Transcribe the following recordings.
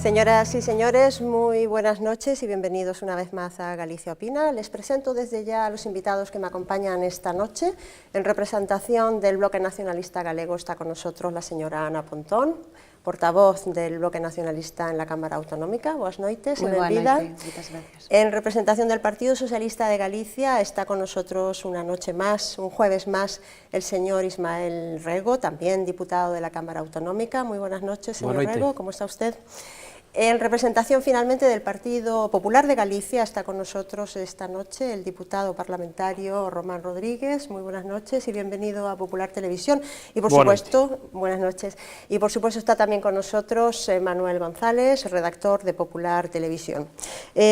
Señoras y señores, muy buenas noches y bienvenidos una vez más a Galicia Opina. Les presento desde ya a los invitados que me acompañan esta noche. En representación del Bloque Nacionalista Galego está con nosotros la señora Ana Pontón, portavoz del Bloque Nacionalista en la Cámara Autonómica. Boas noites, Muy buenas noches, muchas gracias. En representación del Partido Socialista de Galicia está con nosotros una noche más, un jueves más, el señor Ismael Rego, también diputado de la Cámara Autonómica. Muy buenas noches, señor Rego, ¿cómo está usted? En representación finalmente del Partido Popular de Galicia está con nosotros esta noche el diputado parlamentario Román Rodríguez. Muy buenas noches y bienvenido a Popular Televisión. Y por supuesto, buenas noches. Y por supuesto está también con nosotros Manuel González, redactor de Popular Televisión.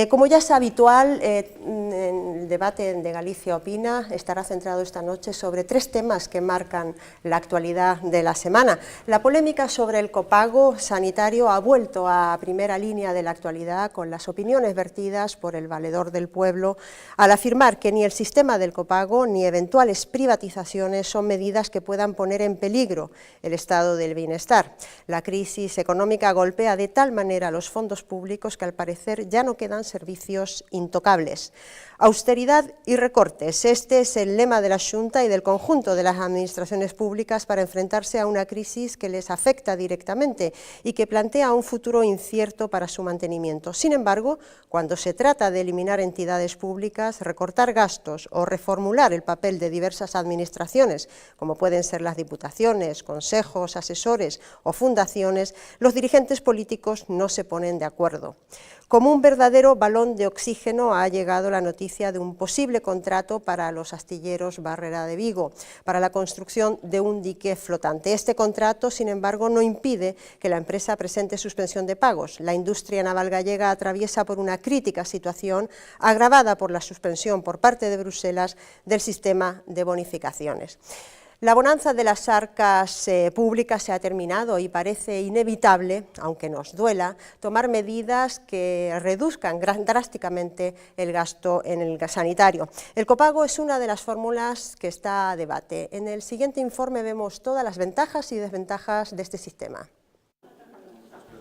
Como ya es habitual, el debate de Galicia Opina estará centrado esta noche sobre tres temas que marcan la actualidad de la semana. La polémica sobre el copago sanitario ha vuelto a primera línea de la actualidad con las opiniones vertidas por el Valedor del Pueblo al afirmar que ni el sistema del copago ni eventuales privatizaciones son medidas que puedan poner en peligro el estado del bienestar. La crisis económica golpea de tal manera los fondos públicos que al parecer ya no quedan servicios intocables. Austeridad y recortes. Este es el lema de la Xunta y del conjunto de las administraciones públicas para enfrentarse a una crisis que les afecta directamente y que plantea un futuro incierto para su mantenimiento. Sin embargo, cuando se trata de eliminar entidades públicas, recortar gastos o reformular el papel de diversas administraciones, como pueden ser las diputaciones, consejos, asesores o fundaciones, los dirigentes políticos no se ponen de acuerdo. Como un verdadero balón de oxígeno ha llegado la noticia de un posible contrato para los astilleros Barrera de Vigo, para la construcción de un dique flotante. Este contrato, sin embargo, no impide que la empresa presente suspensión de pagos. La industria naval gallega atraviesa por una crítica situación agravada por la suspensión por parte de Bruselas del sistema de bonificaciones. La bonanza de las arcas públicas se ha terminado y parece inevitable, aunque nos duela, tomar medidas que reduzcan drásticamente el gasto en el sanitario. El copago es una de las fórmulas que está a debate. En el siguiente informe vemos todas las ventajas y desventajas de este sistema.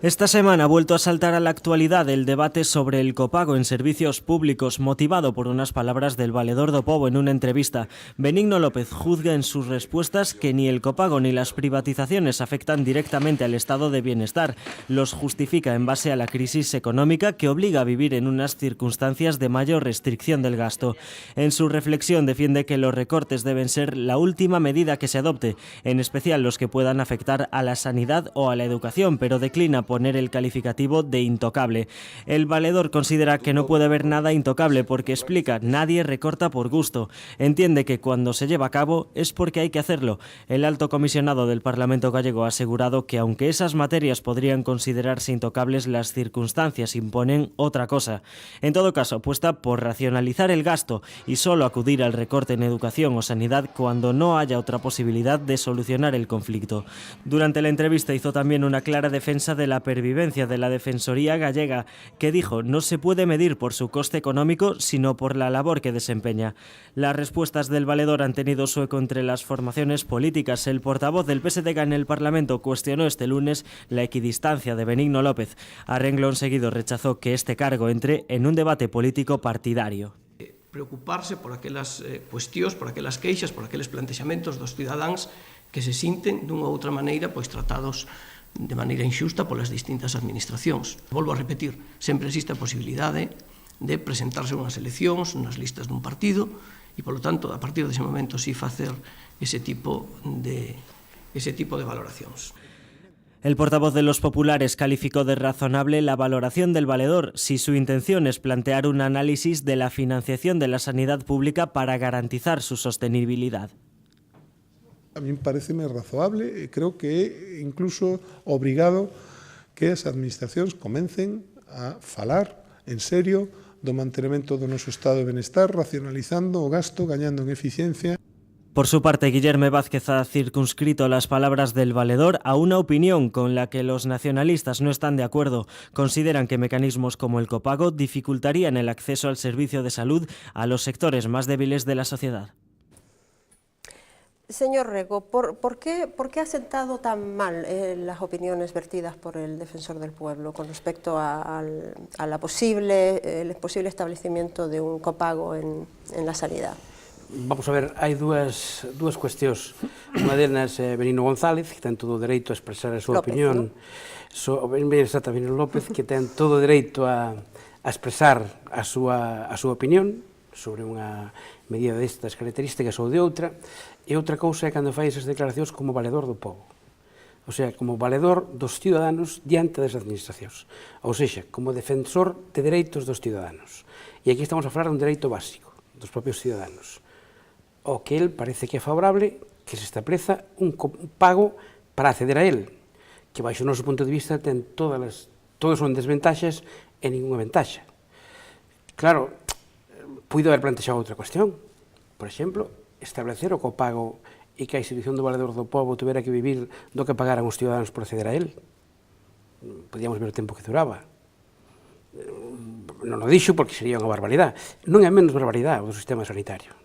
Esta semana ha vuelto a saltar a la actualidad el debate sobre el copago en servicios públicos, motivado por unas palabras del Valedor do Pobo en una entrevista. Benigno López juzga en sus respuestas que ni el copago ni las privatizaciones afectan directamente al estado de bienestar. Los justifica en base a la crisis económica que obliga a vivir en unas circunstancias de mayor restricción del gasto. En su reflexión defiende que los recortes deben ser la última medida que se adopte, en especial los que puedan afectar a la sanidad o a la educación, pero declina poner el calificativo de intocable. El valedor considera que no puede haber nada intocable porque, explica, nadie recorta por gusto. Entiende que cuando se lleva a cabo es porque hay que hacerlo. El alto comisionado del Parlamento gallego ha asegurado que aunque esas materias podrían considerarse intocables, las circunstancias imponen otra cosa. En todo caso, apuesta por racionalizar el gasto y solo acudir al recorte en educación o sanidad cuando no haya otra posibilidad de solucionar el conflicto. Durante la entrevista hizo también una clara defensa de la pervivencia de la Defensoría gallega, que dijo no se puede medir por su coste económico, sino por la labor que desempeña. Las respuestas del valedor han tenido su eco entre las formaciones políticas. El portavoz del PSDG en el Parlamento cuestionó este lunes la equidistancia de Benigno López. A renglón seguido rechazó que este cargo entre en un debate político partidario. Preocuparse por aquelas cuestións, por aquelas queixas, por aqueles plantexamentos dos cidadáns que se sinten dunha ou outra maneira tratados de maneira inxusta polas distintas administracións. Volvo a repetir, sempre existe a posibilidade de presentarse unhas eleccións, unhas listas dun partido, e, polo tanto, a partir dese momento, sí facer ese tipo de valoracións. El portavoz de los populares calificó de razonable la valoración del valedor si su intención es plantear un análisis de la financiación de la sanidad pública para garantizar su sostenibilidad. A mí pareceme razoable e creo que é incluso obrigado que as administracións comencen a falar en serio do mantenimento do noso estado de benestar, racionalizando o gasto, gañando en eficiencia. Por su parte, Guillerme Vázquez ha circunscrito las palabras del valedor a una opinión con la que los nacionalistas no están de acuerdo. Consideran que mecanismos como el copago dificultarían el acceso al servicio de salud a los sectores más débiles de la sociedad. Señor Rego, ¿por qué ha sentado tan mal las opiniones vertidas por el defensor del pueblo con respecto a el posible establecimiento de un copago en la sanidad? Vamos a ver, hai dúas cuestións. Unha delas é Benigno González, que ten todo o dereito a expresar a súa opinión. Benigno López, que ten todo o dereito a expresar a súa opinión sobre unha medida destas características ou de outra, e outra cousa é cando fai esas declaracións como valedor do povo. O sea, como valedor dos ciudadanos diante das administracións. Ou seja, como defensor de dereitos dos ciudadanos. E aquí estamos a falar dun dereito básico dos propios ciudadanos. O que el parece que é favorable que se estableza un pago para acceder a él, que baixo o noso punto de vista ten todos son desventaxas e ninguna ventaxa. Claro, puido haber plantexado outra cuestión, por exemplo, establecer o copago e que a institución do valedor do povo tuvera que vivir do que pagaran os ciudadanos por acceder a él. Podíamos ver o tempo que duraba. Non o dixo porque sería unha barbaridade. Non é menos barbaridade o do sistema sanitario,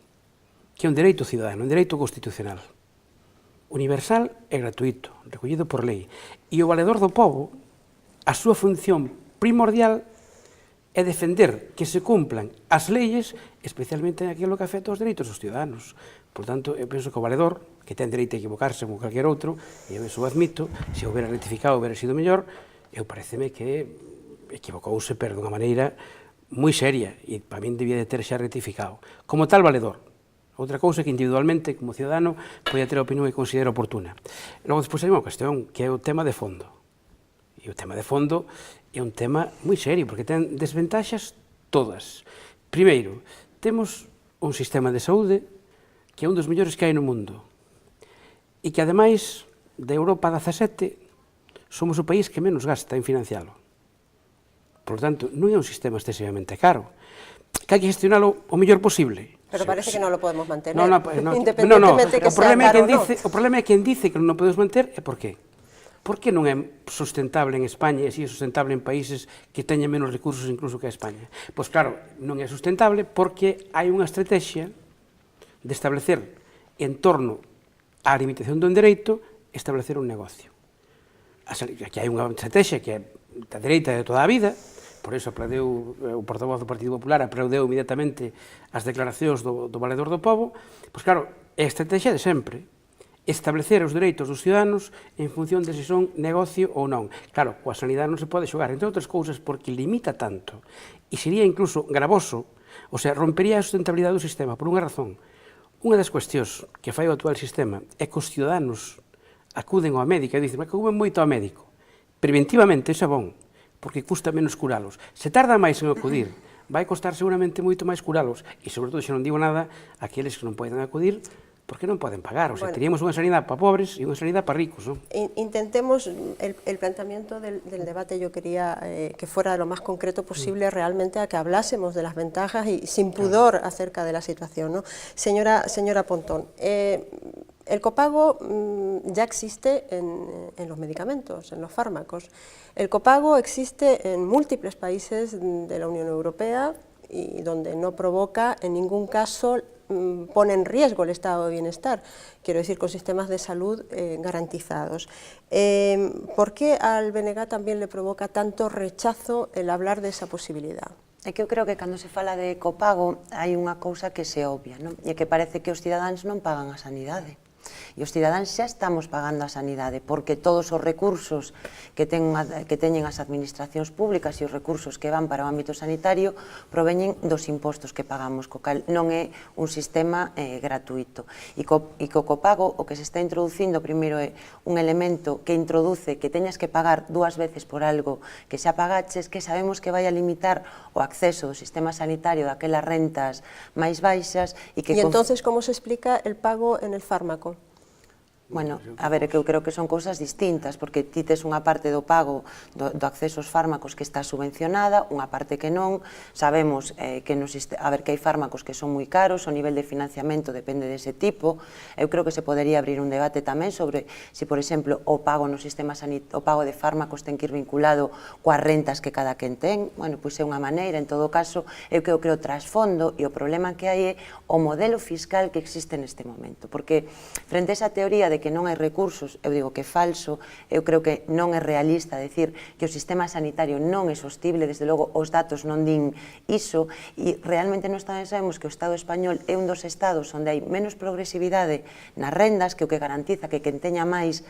que é un dereito cidadano, un dereito constitucional, universal e gratuito, recollido por lei. E o valedor do povo, a súa función primordial é defender que se cumplan as leyes, especialmente naquilo que afecta aos dereitos dos ciudadanos. Por tanto, eu penso que o valedor, que ten dereito a equivocarse como calquer outro, e eu iso admito, se houbera rectificado, houbera sido mellor, eu pareceme que equivocouse, pero dunha maneira moi seria, e para min debía de ter xa rectificado. Como tal valedor. Outra cousa que individualmente, como ciudadano, podia ter a opinión que considera oportuna. Logo, despois hai unha cuestión, que é o tema de fondo. E o tema de fondo é un tema moi serio, porque ten desventaxas todas. Primeiro, temos un sistema de saúde que é un dos mellores que hai no mundo. E que, ademais, da Europa 17, somos o país que menos gasta en financialo. Por lo tanto, non é un sistema excesivamente caro. Que hai que gestionalo o mellor posible. Pero parece que non lo podemos mantener, independentemente que sea caro ou non. O problema é quen dice que non o podemos manter é por qué. Por que non é sustentable en España e si é sustentable en países que teñen menos recursos incluso que a España? Pois claro, non é sustentable porque hai unha estrategia de establecer en torno á limitación dun dereito, establecer un negocio. Aquí hai unha estrategia que é da dereita de toda a vida, por iso aplaudeu o portavoz do Partido Popular, aplaudeu inmediatamente as declaracións do valedor do povo. Pois claro, é a estrategia de sempre, establecer os dereitos dos ciudadanos en función de se son negocio ou non. Claro, coa sanidade non se pode xogar, entre outras cousas, porque limita tanto, e sería incluso gravoso, o sea, rompería a sustentabilidade do sistema, por unha razón. Unha das cuestións que fai o actual sistema é que os ciudadanos acuden ao médico e dicen que acuden moito ao médico. Preventivamente, iso é bon, porque custa menos curalos. Se tarda máis en acudir, vai costar seguramente moito máis curalos, e sobre todo, se non digo nada, aqueles que non poden acudir, porque non poden pagar. O sea, teríamos unha sanidade para pobres e unha sanidade para ricos, non? Intentemos, el planteamiento del debate yo quería que fuera lo más concreto posible realmente a que hablásemos de las ventajas y sin pudor acerca de la situación, ¿no? Señora Pontón, el copago ya existe en los medicamentos, en los fármacos. El copago existe en múltiples países de la Unión Europea y donde no provoca en ningún caso, pone en riesgo el estado de bienestar, quiero decir, con sistemas de salud garantizados. ¿Por qué al BNG también le provoca tanto rechazo el hablar de esa posibilidad? É que eu creo que cando se fala de copago hai unha cousa que se obvia, non? E que parece que os cidadáns non pagan a sanidade. E os cidadáns xa estamos pagando a sanidade, porque todos os recursos que teñen as administracións públicas e os recursos que van para o ámbito sanitario proveñen dos impostos que pagamos, co cal non é un sistema gratuito. E co copago o que se está introducindo primeiro é un elemento que introduce que teñas que pagar 2 veces por algo que xa pagaches, que sabemos que vai a limitar o acceso do sistema sanitario daquelas rentas máis baixas. E entonces, como se explica el pago en el fármaco? Bueno, a ver, que eu creo que son cousas distintas, porque ti tes unha parte do pago do acceso aos fármacos que está subvencionada, unha parte que non. Sabemos que hai fármacos que son moi caros, o nivel de financiamento depende dese tipo. Eu creo que se podería abrir un debate tamén sobre se, por exemplo, o pago no sistema sanitario, o pago de fármacos ten que ir vinculado coas rentas que cada quen ten. Bueno, pois é unha maneira, en todo caso, eu creo que o trasfondo e o problema que hai é o modelo fiscal que existe neste momento, porque frente a esa teoría de que non hai recursos, eu digo que é falso, eu creo que non é realista decir que o sistema sanitario non é sostible, desde logo os datos non din iso, e realmente nós tamén sabemos que o Estado español é un dos estados onde hai menos progresividade nas rendas, que o que garantiza que quen teña máis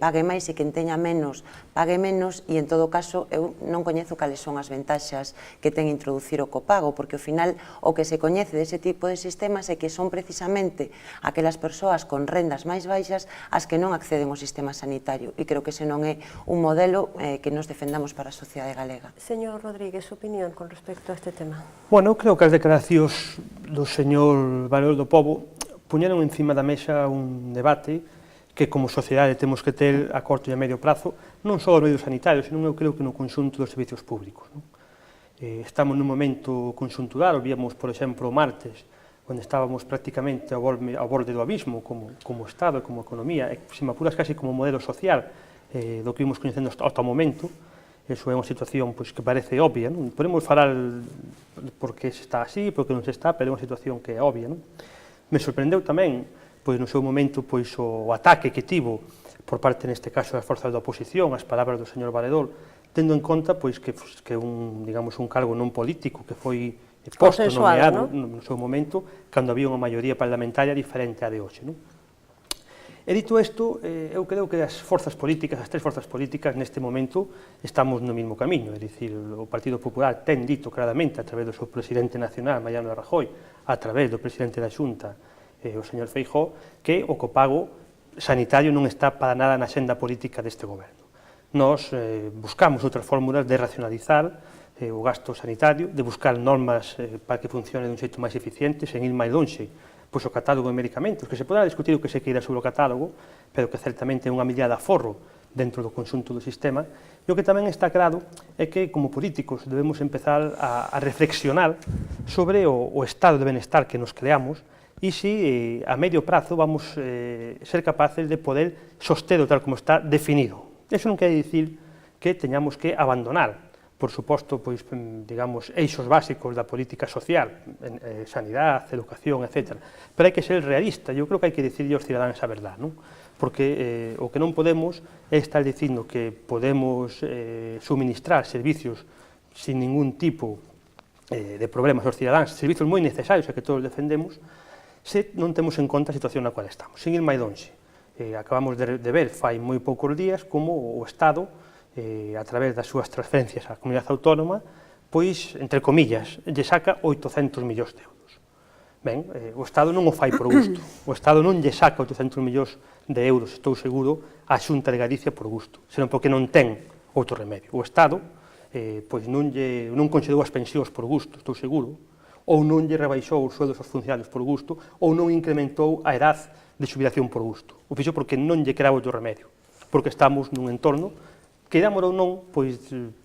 pague máis e quen teña menos pague menos, e en todo caso eu non coñezo cales son as ventaxas que ten introducir o copago, porque ao final o que se coñece dese tipo de sistemas é que son precisamente aquelas persoas con rendas máis baixas as que non acceden ao sistema sanitario, e creo que ese non é un modelo que nos defendamos para a sociedade galega. Señor Rodríguez, su opinión con respecto a este tema. Bueno, eu creo que as declaracións do señor Valedor do Pobo puñeron encima da mesa un debate que como sociedade temos que ter a corto e a medio prazo, non só os medios sanitarios, senón eu creo que no conxunto dos servicios públicos. Estamos nun momento conxuntural, víamos, por exemplo, o martes, onde estábamos prácticamente ao borde do abismo como Estado e como economía, e se me apuras casi como modelo social do que ímos coñecendo ata o momento. Eso é unha situación que parece obvia, non? Podemos falar por que se está así, por que non se está, pero é unha situación que é obvia, non? Me sorprendeu tamén, no seu momento, o ataque que tivo por parte, neste caso, das forzas da oposición, as palabras do señor Valedor, tendo en conta que un cargo non político que foi posto, nomeado no seu momento, cando había unha maioría parlamentaria diferente á de hoxe. E dito isto, eu creo que as forzas políticas, as tres forzas políticas, neste momento, estamos no mesmo camiño, é dicir, o Partido Popular ten dito claramente, a través do seu presidente nacional, Mariano Rajoy, a través do presidente da Xunta, o señor Feijóo, que o copago sanitario non está para nada na xenda política deste goberno. Nós buscamos outras fórmulas de racionalizar o gasto sanitario, de buscar normas para que funcione dun xeito máis eficiente, sen ir máis lonxe, pois o catálogo de medicamentos, que se poderá discutir o que se queira sobre o catálogo, pero que certamente é unha medida de aforro dentro do conxunto do sistema. E o que tamén está claro é que, como políticos, debemos empezar a reflexionar sobre o estado de benestar que nos creamos e se a medio prazo vamos ser capaces de poder sostelo tal como está definido. Eso non quere dicir que teñamos que abandonar, por suposto, digamos, eixos básicos da política social, sanidade, educación, etc. Pero hai que ser realista, eu creo que hai que dicirlle aos cidadáns a verdade, non? Porque o que non podemos é estar dicindo que podemos suministrar servicios sin ningún tipo de problemas aos cidadáns, servicios moi necesarios e que todos defendemos, se non temos en conta a situación na cual estamos. Sin ir máis longe, acabamos de ver fai moi poucos días como o Estado, a través das súas transferencias á comunidade autónoma, pois, entre comillas, lle saca 800 millóns de euros. Ben, o Estado non o fai por gusto, o Estado non lle saca 800 millóns de euros, estou seguro, á Xunta de Galicia por gusto, senón porque non ten outro remedio. O Estado non concedeu as pensións por gusto, estou seguro, ou non lle rebaixou os sueldos aos funcionarios por gusto, ou non incrementou a edad de xubilación por gusto. O fixo porque non lle quedaba outro remedio, porque estamos nun entorno, quedamos ou non,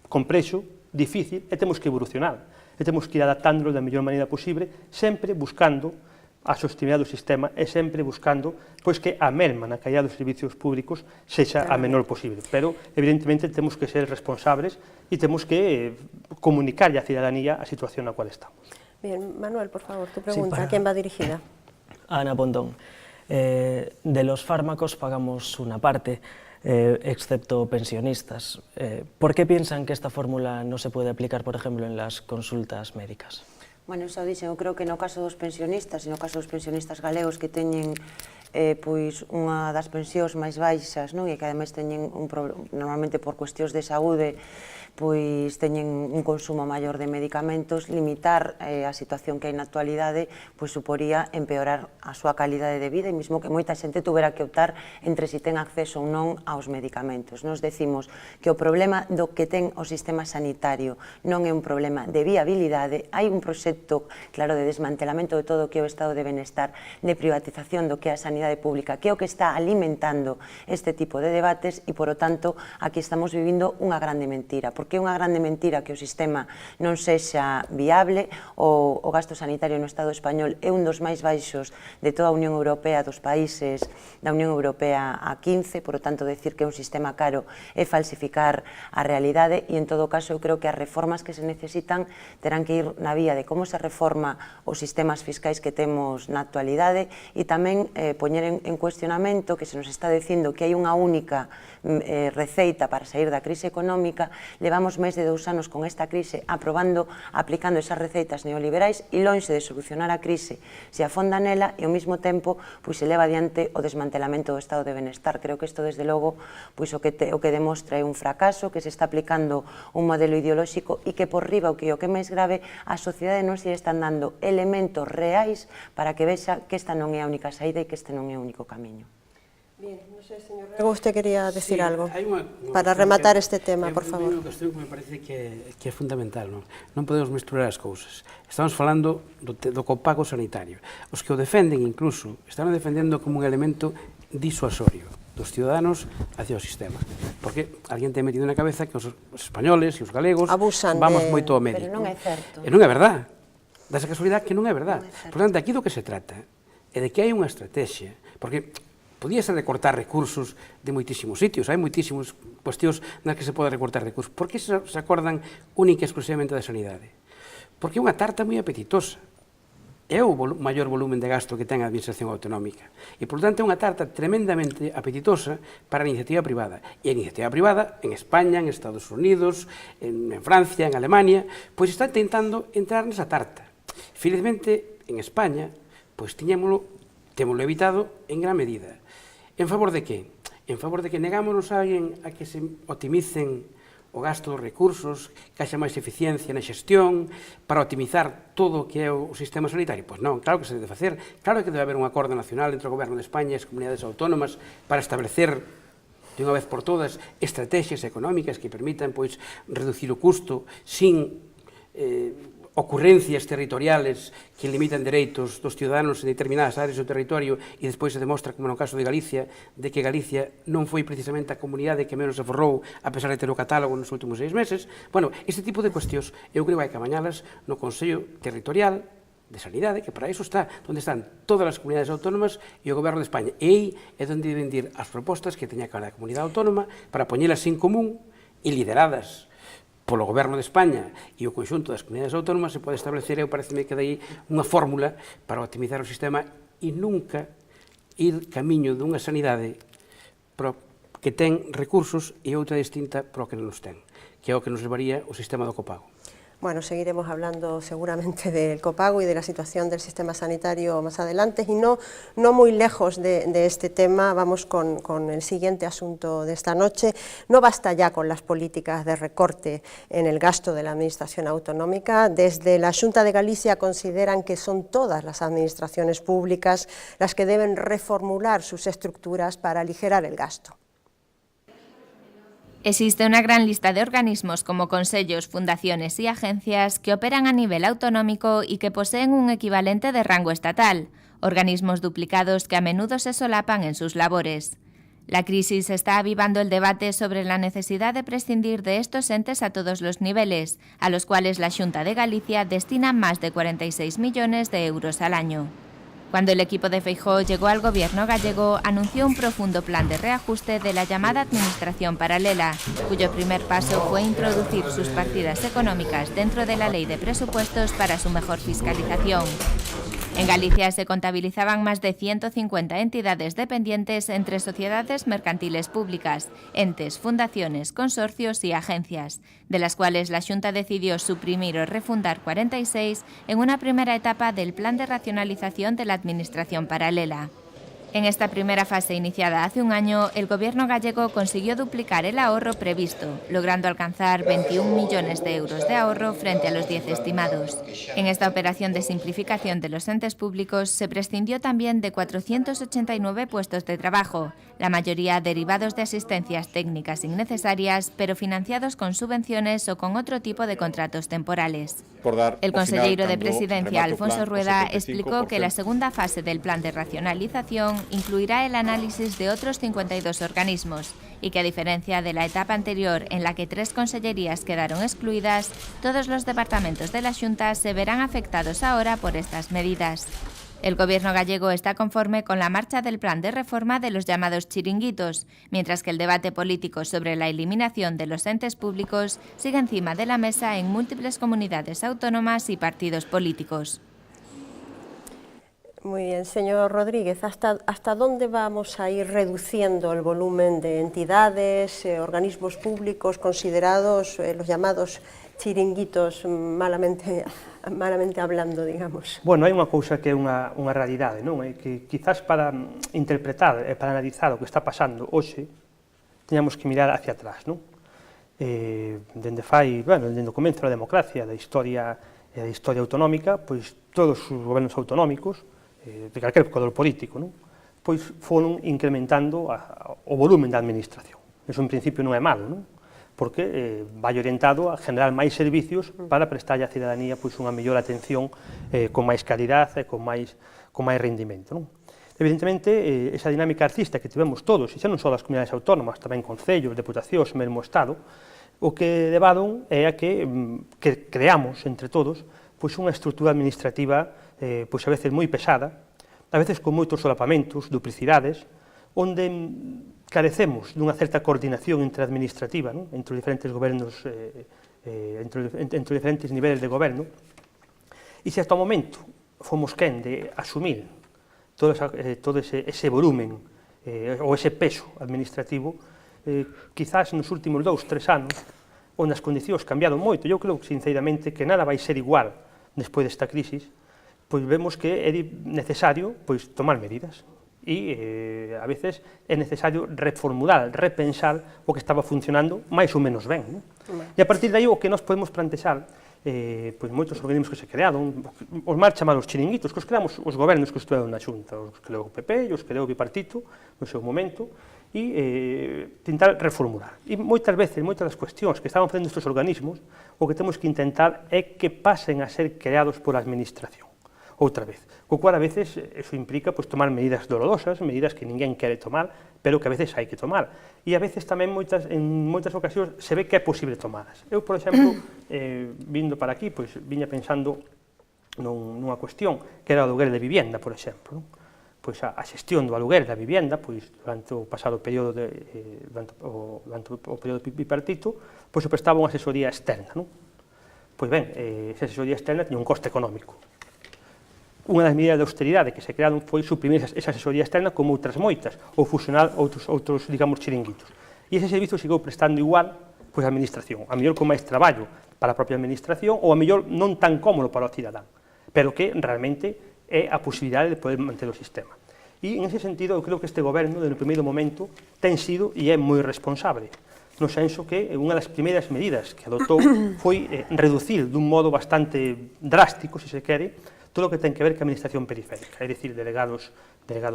complexo, difícil, e temos que evolucionar, e temos que ir adaptándolo da mellor maneira posible, sempre buscando a sostenibilidade do sistema e sempre buscando que a merma na caída dos servicios públicos sexa a menor posible. Pero, evidentemente, temos que ser responsables e temos que comunicarlle á cidadanía a situación na cual estamos. Bien, Manuel, por favor, tu pregunta, ¿a quién va dirigida? Ana Pontón. De los fármacos pagamos una parte, excepto pensionistas. ¿Por qué piensan que esta fórmula no se puede aplicar, por ejemplo, en las consultas médicas? Bueno, xa dixen, eu creo que no caso dos pensionistas e no caso dos pensionistas galegos que teñen unha das pensións máis baixas, non? E que ademais teñen normalmente por cuestións de saúde pois teñen un consumo maior de medicamentos, limitar a situación que hai na actualidade pois suporía empeorar a súa calidade de vida e mesmo que moita xente tuvera que optar entre si ten acceso ou non aos medicamentos. Nos decimos que o problema do que ten o sistema sanitario non é un problema de viabilidade, hai un proxecto claro de desmantelamento de todo o que é o estado de benestar, de privatización do que é a sanidade pública, que é o que está alimentando este tipo de debates e, por o tanto, aquí estamos vivindo unha grande mentira, porque é unha grande mentira que o sistema non sexa viable, o gasto sanitario no Estado español é un dos máis baixos de toda a Unión Europea, dos países da Unión Europea a 15, por o tanto, decir que é un sistema caro é falsificar a realidade e, en todo caso, eu creo que as reformas que se necesitan terán que ir na vía de como se reforma os sistemas fiscais que temos na actualidade e tamén poñer en cuestionamento que se nos está dicindo que hai unha única receita para sair da crise económica. Levamos máis de 2 anos con esta crise aplicando esas receitas neoliberais e lonxe de solucionar a crise se afonda nela e ao mesmo tempo pois se leva adiante o desmantelamento do estado de benestar. Creo que isto desde logo pois o que demostra é un fracaso, que se está aplicando un modelo ideolóxico e que por riba o que máis grave a sociedade non se están dando elementos reais para que vexa que esta non é a única saída e que este non é o único camiño. Bien, no sé, señor Rego, usted quería decir algo para rematar este tema, por favor. Hai unha cuestión que me parece que é fundamental, non podemos misturar as cousas. Estamos falando do copago sanitario. Os que o defenden, incluso, están defendendo como un elemento disuasorio dos ciudadanos hacia o sistema. Porque alguén ten metido na cabeza que os españoles e os galegos vamos moito ao médico. Pero non é certo. E non é verdad. Dase casualidade que non é verdad. Por tanto, aquí do que se trata é de que hai unha estrategia, porque podíase recortar recursos de moitísimos sitios, hai moitísimas cuestións nas que se pode recortar recursos. Por que se acordan única e exclusivamente da sanidade? Porque é unha tarta moi apetitosa. É o maior volumen de gasto que ten a administración autonómica. E, por tanto, é unha tarta tremendamente apetitosa para a iniciativa privada. E a iniciativa privada, en España, en Estados Unidos, en Francia, en Alemania, pois está intentando entrar nesa tarta. Felizmente, en España, pois témolo evitado en gran medida. En favor de que? En favor de que negámonos a alguén a que se optimicen o gasto dos recursos, que haxa máis eficiencia na xestión, para optimizar todo o que é o sistema sanitario? Pois non, claro que se debe facer. Claro que debe haber un acordo nacional entre o Goberno de España e as comunidades autónomas para establecer de unha vez por todas estrategias económicas que permitan pois reducir o custo sin ocurrencias territoriales que limitan dereitos dos ciudadanos en determinadas áreas do territorio e despois se demostra, como no caso de Galicia, de que Galicia non foi precisamente a comunidade que menos se forrou a pesar de ter o catálogo nos últimos 6 meses. Bueno, este tipo de cuestións eu creo que hai que amañalas no Consello Territorial de Sanidade, que para iso está, onde están todas as comunidades autónomas e o Goberno de España. E aí é onde deben ir as propostas que teña cada comunidade autónoma para poñelas en común e lideradas polo Goberno de España e o conxunto das comunidades autónomas se pode establecer, eu pareceme que dai unha fórmula para optimizar o sistema e nunca ir camiño dunha sanidade que ten recursos e outra distinta para o que non nos ten, que é o que nos levaría o sistema do copago. Bueno, seguiremos hablando seguramente del copago y de la situación del sistema sanitario más adelante y no muy lejos de este tema. Vamos con el siguiente asunto de esta noche. No basta ya con las políticas de recorte en el gasto de la administración autonómica. Desde la Xunta de Galicia consideran que son todas las administraciones públicas las que deben reformular sus estructuras para aligerar el gasto. Existe una gran lista de organismos como consellos, fundaciones y agencias que operan a nivel autonómico y que poseen un equivalente de rango estatal, organismos duplicados que a menudo se solapan en sus labores. La crisis está avivando el debate sobre la necesidad de prescindir de estos entes a todos los niveles, a los cuales la Xunta de Galicia destina más de 46 millones de euros al año. Cuando el equipo de Feijóo llegó al gobierno gallego, anunció un profundo plan de reajuste de la llamada administración paralela, cuyo primer paso fue introducir sus partidas económicas dentro de la ley de presupuestos para su mejor fiscalización. En Galicia se contabilizaban más de 150 entidades dependientes entre sociedades mercantiles públicas, entes, fundaciones, consorcios y agencias, de las cuales la Xunta decidió suprimir o refundar 46 en una primera etapa del plan de racionalización de la administración paralela. En esta primera fase iniciada hace un año, el gobierno gallego consiguió duplicar el ahorro previsto, logrando alcanzar 21 millones de euros de ahorro frente a los 10 estimados. En esta operación de simplificación de los entes públicos se prescindió también de 489 puestos de trabajo, la mayoría derivados de asistencias técnicas innecesarias, pero financiados con subvenciones o con otro tipo de contratos temporales. El consejero de Presidencia, Alfonso Rueda, explicó que la segunda fase del plan de racionalización incluirá el análisis de otros 52 organismos y que, a diferencia de la etapa anterior en la que 3 consellerías quedaron excluidas, todos los departamentos de la Xunta se verán afectados ahora por estas medidas. El gobierno gallego está conforme con la marcha del plan de reforma de los llamados chiringuitos, mientras que el debate político sobre la eliminación de los entes públicos sigue encima de la mesa en múltiples comunidades autónomas y partidos políticos. Muy bien, señor Rodríguez, ¿hasta dónde vamos a ir reduciendo el volumen de entidades, organismos públicos considerados los llamados chiringuitos, malamente hablando, digamos? Bueno, hai unha cousa que é unha realidade, non? É que quizás para interpretar e para analizar o que está pasando hoxe teñamos que mirar hacia atrás, non? Dende o comezo da democracia, da historia autonómica, pois todos os gobernos autonómicos de calquer color político, non? Pois foron incrementando o volumen da administración. Eso en principio non é malo, non? Porque vai orientado a generar máis servicios para prestarlle á cidadanía pois unha mellor atención con máis calidad e con máis rendimento, non? Evidentemente, esa dinámica artista que tivemos todos, e xa non só das comunidades autónomas, tamén concellos, deputacións, mesmo Estado, o que levaron é a que creamos entre todos pois unha estrutura administrativa pois a veces moi pesada, a veces con moitos solapamentos, duplicidades, onde carecemos dunha certa coordinación interadministrativa, non? Entre os diferentes gobernos, entre os diferentes niveles de goberno, e se hasta o momento fomos quen de asumir todo ese volumen ou ese peso administrativo, quizás nos últimos 2-3 anos, onde as condicións cambiaron moito, eu creo sinceramente que nada vai ser igual despois desta crisis, pois vemos que é necesario pois tomar medidas e a veces é necesario reformular, repensar o que estaba funcionando máis ou menos ben, non? E a partir de aí o que nós podemos plantexar pois moitos organismos que se crearon, os mal chamados chiringuitos, que os creamos os gobernos que estuveron na Xunta, os creou o PP e os creou o Bipartito no seu momento, e tentar reformular. E moitas veces, moitas das cuestións que estaban facendo estes organismos, o que temos que intentar é que pasen a ser creados pola administración. Outra vez, co cual a veces eso implica pois, tomar medidas dolorosas, medidas que ninguén quere tomar, pero que a veces hai que tomar. E a veces tamén en moitas ocasións se ve que é posible tomalas. Eu, por exemplo, vindo para aquí, pois viña pensando nunha cuestión que era o aluguer de vivienda, por exemplo, non? Pois a xestión do aluguer da vivienda, pois durante o pasado período durante o período bipartito, pois se prestaba unha asesoría externa, non? Pois ben, esa asesoría externa tiña un coste económico. Unha das medidas de austeridade que se crearon foi suprimir esa asesoría externa como outras moitas, ou fusionar outros digamos, chiringuitos. E ese servizo seguiu prestando igual pois, a administración, a mellor con máis traballo para a propia administración, ou a mellor non tan cómodo para o cidadán, pero que realmente é a posibilidade de poder manter o sistema. E, en ese sentido, eu creo que este goberno, desde o primeiro momento, ten sido e é moi responsable, no senso que unha das primeiras medidas que adotou foi reducir dun modo bastante drástico, se se quere, todo o que ten que ver ca administración periférica, é dicir, delegados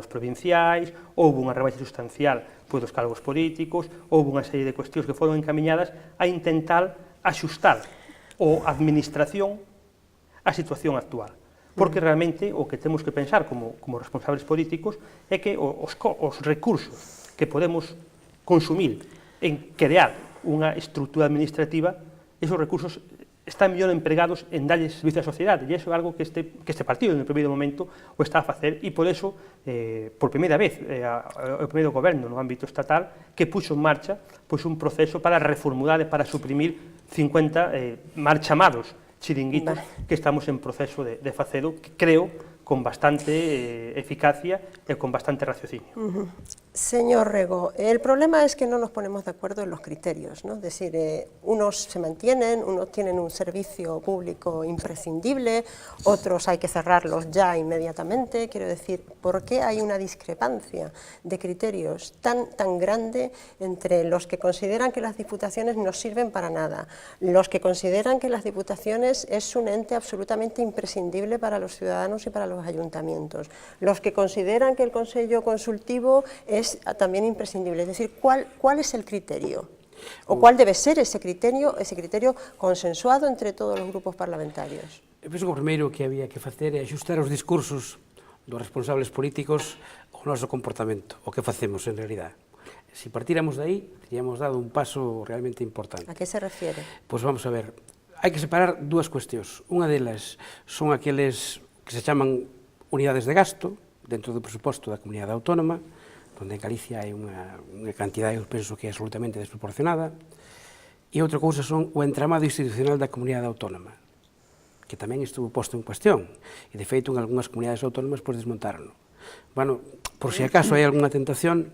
provinciais, houve unha rebaixa sustancial dos cargos políticos, houve unha serie de cuestións que foron encaminhadas a intentar axustar a administración á situación actual. Porque realmente o que temos que pensar como responsables políticos é que os recursos que podemos consumir en crear unha estrutura administrativa, esos recursos están mellor empregados en darlle servicio á sociedade, e iso é algo que este partido, no primeiro momento, o está a facer, e por eso, por primeira vez, o primeiro goberno no ámbito estatal, que puxo en marcha un proceso para reformular e para suprimir 50 mal chamados chiringuitos que estamos en proceso de facelo, que creo con bastante eficacia e con bastante raciocinio. Señor Rego, el problema es que no nos ponemos de acuerdo en los criterios, ¿no? Es decir, unos se mantienen, unos tienen un servicio público imprescindible, otros hay que cerrarlos ya inmediatamente. Quiero decir, ¿por qué hay una discrepancia de criterios tan grande entre los que consideran que las diputaciones no sirven para nada, los que consideran que las diputaciones es un ente absolutamente imprescindible para los ciudadanos y para los ayuntamientos, los que consideran que el Consejo Consultivo es también imprescindible? Es decir, ¿cuál es el criterio? ¿O cuál debe ser ese criterio consensuado entre todos los grupos parlamentarios? Eu penso que o primeiro que había que facer é axustar os discursos dos responsables políticos ao noso comportamento, o que facemos en realidad. Se partíramos de aí, teríamos dado un paso realmente importante. ¿A qué se refiere? Pois vamos a ver, hai que separar dúas cuestións. Unha delas son aqueles que se chaman unidades de gasto dentro do presuposto da comunidade autónoma, onde en Galicia hai unha cantidade, eu penso que é absolutamente desproporcionada, e outra cousa son o entramado institucional da comunidade autónoma, que tamén estuvo posto en cuestión, e de feito en algunhas comunidades autónomas pois desmontaron. Bueno, por si acaso hai algunha tentación,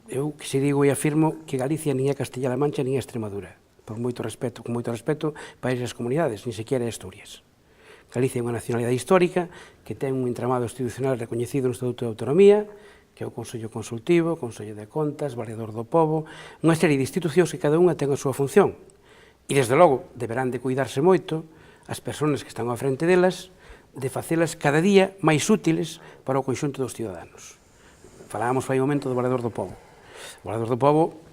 eu que se digo e afirmo que Galicia nin é Castilla-La Mancha nin é Extremadura, con moito respeto para esas comunidades, nin sequera é Asturias. Galicia é unha nacionalidade histórica que ten un entramado institucional recoñecido no Estatuto de Autonomía, que é o Consello Consultivo, o Consello de Contas, Valedor do Pobo, unha serie de institucións que cada unha ten a súa función. E, desde logo, deberán de cuidarse moito as persoas que están á frente delas, de facelas cada día máis útiles para o conxunto dos ciudadanos. Falábamos fai un momento do Valedor do Pobo. O Valedor do Pobo,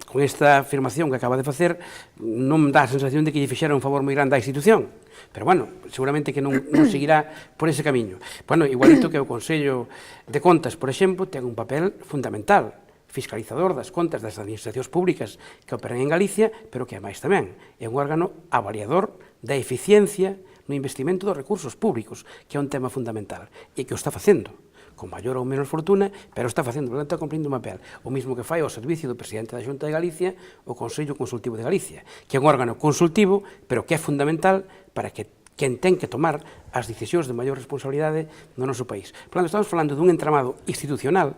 con esta afirmación que acaba de facer, non dá a sensación de que lle fixera un favor moi grande á institución. Pero, bueno, seguramente que non seguirá por ese camiño. Bueno, igualito que o Consello de Contas, por exemplo, ten un papel fundamental, fiscalizador das contas das administracións públicas que operan en Galicia, pero que, ademais, tamén é un órgano avaliador da eficiencia no investimento dos recursos públicos, que é un tema fundamental, e que o está facendo, con maior ou menos fortuna, pero está facendo, portanto, está cumplindo un papel. O mismo que fai ao servicio do presidente da Xunta de Galicia, o Consello Consultivo de Galicia, que é un órgano consultivo, pero que é fundamental para que quen ten que tomar as decisións de maior responsabilidade no noso país. Por tanto, estamos falando dun entramado institucional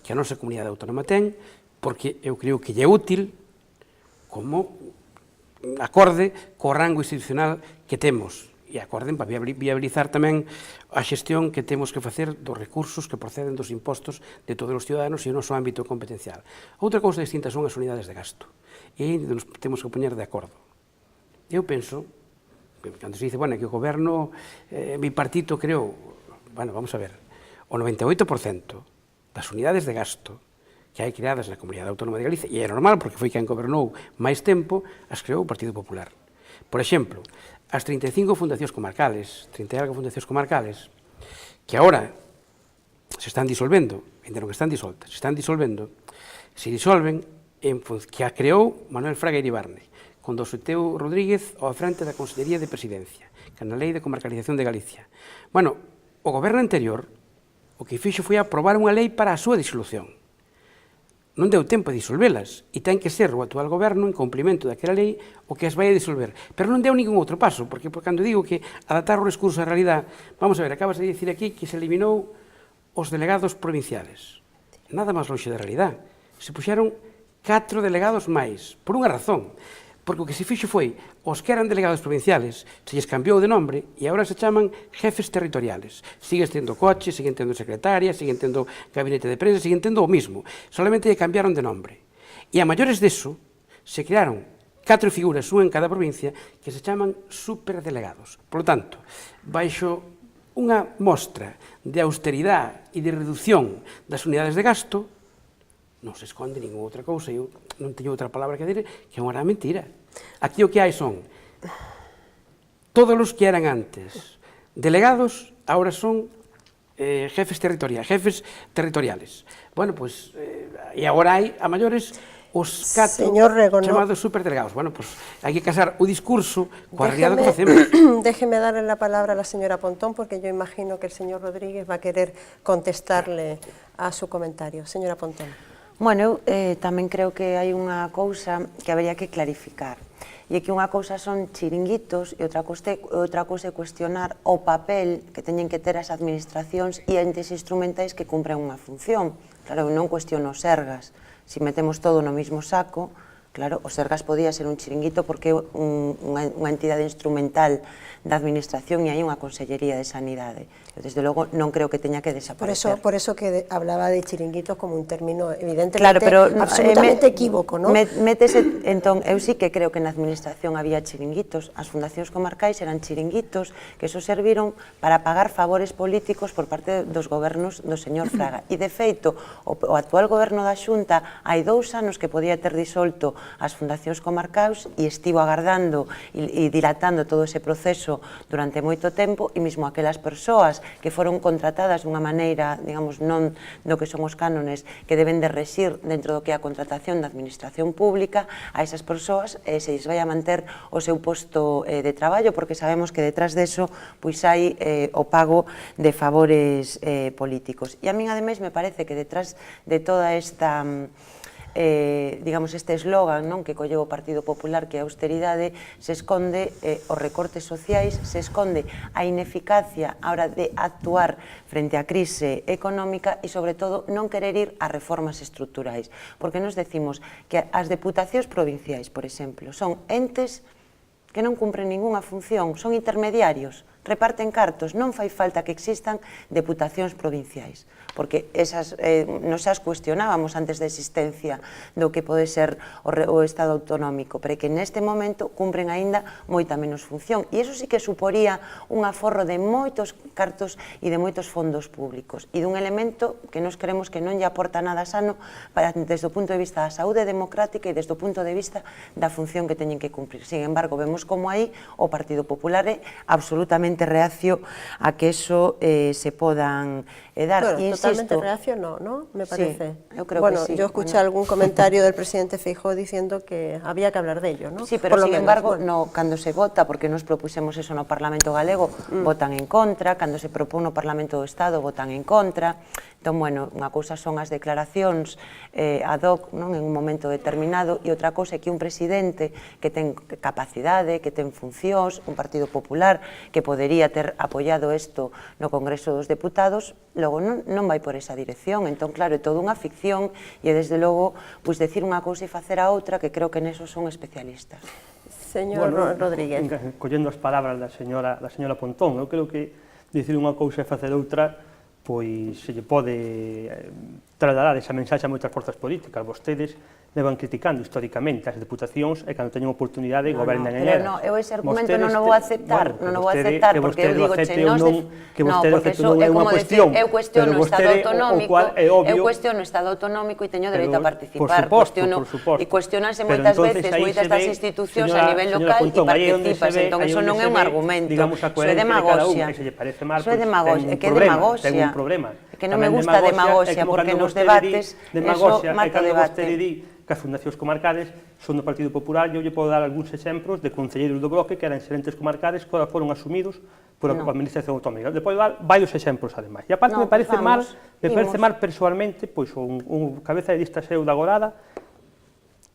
que a nosa comunidade autónoma ten, porque eu creo que lle é útil como acorde co rango institucional que temos, e acorden para viabilizar tamén a xestión que temos que facer dos recursos que proceden dos impostos de todos os ciudadanos e o noso ámbito competencial. Outra cousa distinta son as unidades de gasto, e aí nos temos que poñer de acordo. Eu penso, cando se dice, bueno, que o goberno bipartito creou, bueno, vamos a ver, o 98% das unidades de gasto que hai creadas na Comunidade Autónoma de Galicia, e é normal porque foi quen gobernou máis tempo, as creou o Partido Popular. Por exemplo, as 35 fundacións comarcales, 30 e algo fundacións comarcales, que agora se están disolvendo, ainda non están disoltas, se están disolvendo, se disolven que a creou Manuel Fraga Iribarne, con do Soteu Rodríguez ao frente da Consellería de Presidencia, que na Lei de Comarcalización de Galicia. Bueno, o goberno anterior o que fixo foi aprobar unha lei para a súa disolución. Non deu tempo de disolvelas, e ten que ser o actual goberno, en cumplimento daquela lei, o que as vai a disolver. Pero non deu ningún outro paso, porque cando digo que adaptar o discurso á realidade, vamos a ver, acabas de dicir aquí que se eliminou os delegados provinciales. Nada máis lonxe da realidade. Se puxeron 4 delegados máis, por unha razón, porque o que se fixo foi, os que eran delegados provinciales, se lles cambiou de nombre e agora se chaman jefes territoriales. Siguen tendo coche, siguen tendo secretaria, siguen tendo gabinete de prensa, siguen tendo o mismo, solamente lle cambiaron de nombre. E a maiores deso, se crearon 4 figuras, unha en cada provincia, que se chaman superdelegados. Por lo tanto, baixo unha mostra de austeridade e de reducción das unidades de gasto, non se esconde ninguna outra cousa, eu non teño outra palabra que dir, que é unha gran mentira. Aquí o que hai son todos os que eran antes delegados, agora son jefes territoriales. Bueno, pois, e agora hai, a maiores, os 4 chamados superdelegados. Bueno, pois, hai que casar o discurso coa realidade que facemos. Déjeme darle la palabra a la señora Pontón, porque yo imagino que el señor Rodríguez va a querer contestarle a su comentario. Señora Pontón. Bueno, eu tamén creo que hai unha cousa que habería que clarificar. E que unha cousa son chiringuitos e outra cousa é cuestionar o papel que teñen que ter as administracións e entes instrumentais que cumpren unha función. Claro, eu non cuestiono os Sergas. Se metemos todo no mismo saco, claro, o Sergas podía ser un chiringuito porque é unha entidade instrumental da administración e hai unha Consellería de Sanidade. Desde logo non creo que teña que desaparecer. Por eso que hablaba de chiringuitos como un término evidentemente claro, pero, absolutamente equívoco, ¿no? Métese, entón, eu sí que creo que na administración había chiringuitos, as fundacións comarcais eran chiringuitos que eso serviron para pagar favores políticos por parte dos gobernos do señor Fraga. E de feito, o actual goberno da Xunta hai 2 anos que podía ter disolto as fundacións comarcais e estivo agardando e dilatando todo ese proceso durante moito tempo e mesmo aquelas persoas que foron contratadas dunha maneira, digamos, non do que son os cánones que deben de rexir dentro do que é a contratación da administración pública, a esas persoas se lles vai a manter o seu posto de traballo, porque sabemos que detrás deso pois hai o pago de favores políticos. E a min, ademais, me parece que detrás de toda esta digamos, este eslogan que colleu o Partido Popular, que é a austeridade, se esconde os recortes sociais, se esconde a ineficacia a hora de actuar frente á crise económica e, sobre todo, non querer ir a reformas estruturais. Porque nos decimos que as deputacións provinciais, por exemplo, son entes que non cumpren ninguna función, son intermediarios, reparten cartos, non fai falta que existan deputacións provinciais, porque esas nos as cuestionábamos antes da existencia do que pode ser o Estado autonómico, pero que neste momento cumpren aínda moita menos función, e iso sí que suporía un aforro de moitos cartos e de moitos fondos públicos, e dun elemento que nos creemos que non lle aporta nada sano desde o punto de vista da saúde democrática e desde o punto de vista da función que teñen que cumprir. Sin embargo, vemos como aí o Partido Popular é absolutamente reacio a que eso se podan dar. Bueno, totalmente reacio no, me parece. Sí, eu creo que sí. Yo escuché algún comentario del presidente Feijóo diciendo que había que hablar de ello, ¿no? Sí, pero sin embargo, cando se vota, porque nos propuxemos eso no Parlamento Galego, votan en contra, cando se propón no Parlamento do Estado, votan en contra. Entón, bueno, unha cousa son as declaracións ad hoc en un momento determinado e outra cousa é que un presidente que ten capacidade, que ten funcións, un Partido Popular que podería ter apoiado isto no Congreso dos Deputados, logo non vai por esa dirección. Entón, claro, é toda unha ficción e, desde logo, pois decir unha cousa e facer a outra, que creo que neso son especialistas. Señor Rodríguez. Collendo as palabras da señora Pontón, eu creo que dicir unha cousa e facer outra pois se lle pode trasladar esa mensaxe a moitas forzas políticas. Vostedes levan criticando históricamente as deputacións e cando teñen oportunidade gobernan en elas. Pero eu ese argumento non o vou aceptar, porque eu digo, que vostede o acepte non é unha cuestión, eu cuestiono o Estado autonómico e teño dereito a participar, e cuestionanse moitas veces moitas das institucións a nivel local e participas, entón iso non é un argumento, iso é demagoxia, que non me gusta demagoxia, porque nos debates eso mata o debate. Que as fundacións comarcales son do Partido Popular, e eu lle podo dar algúns exemplos de concelleiros do Bloque que eran xerentes comarcales que foron asumidos por a Administración Autonómica. Depois varios exemplos, ademais. E aparte me parece mal persoalmente, pois un cabeza de lista seu da Agorada,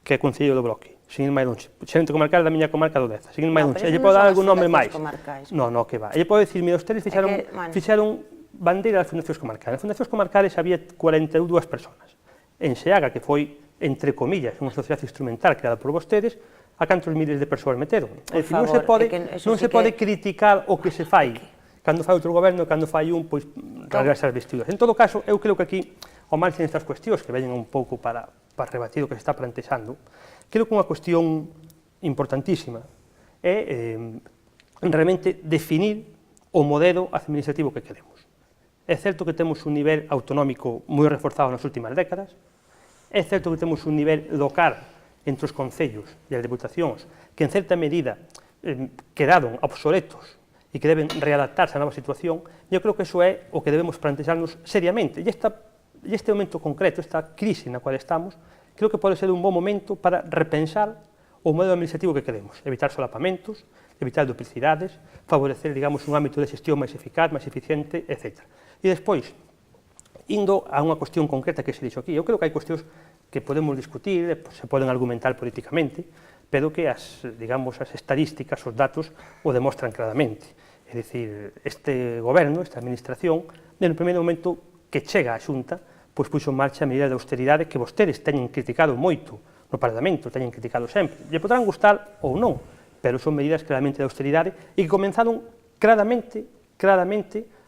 que é concelleiro do Bloque, sin ir máis longe. Xerente comarcal da miña comarca do Deza, sin ir máis longe. E lle podo dar algún nome máis. Non, que va. E lle podo dicir, mira, ustedes fixeron bandeira das fundacións comarcales. Nas fundacións comarcales había 42 persoas. En Seaga, que foi, entre comillas, unha sociedade instrumental creada por vostedes, a cantos miles de persoas meteron. Non se pode criticar o que se fai cando fai outro goberno, cando fai un, pois, rasgarse as vestiduras. En todo caso, eu creo que aquí, ao marxen estas cuestións que veñen un pouco para rebatir o que se está plantexando, creo que unha cuestión importantísima é realmente definir o modelo administrativo que queremos. É certo que temos un nivel autonómico moi reforzado nas últimas décadas, é certo que temos un nivel local entre os concellos e as deputacións que, en certa medida, quedaron obsoletos e que deben readaptarse á nova situación. Eu creo que iso é o que debemos plantexarnos seriamente. E este momento concreto, esta crise na cual estamos, creo que pode ser un bom momento para repensar o modelo administrativo que queremos. Evitar solapamentos, evitar duplicidades, favorecer, digamos, un ámbito de xestión máis eficaz, máis eficiente, etc. E despois, indo a unha cuestión concreta que se dixo aquí, eu creo que hai cuestións que podemos discutir, se poden argumentar políticamente, pero que as estadísticas, os datos, o demostran claramente. É dicir, este goberno, esta administración, no primeiro momento que chega á Xunta, pois puxo en marcha medidas de austeridade que vostedes teñen criticado moito no Parlamento, teñen criticado sempre. Lle podrán gustar ou non, pero son medidas claramente de austeridade e que comenzaron claramente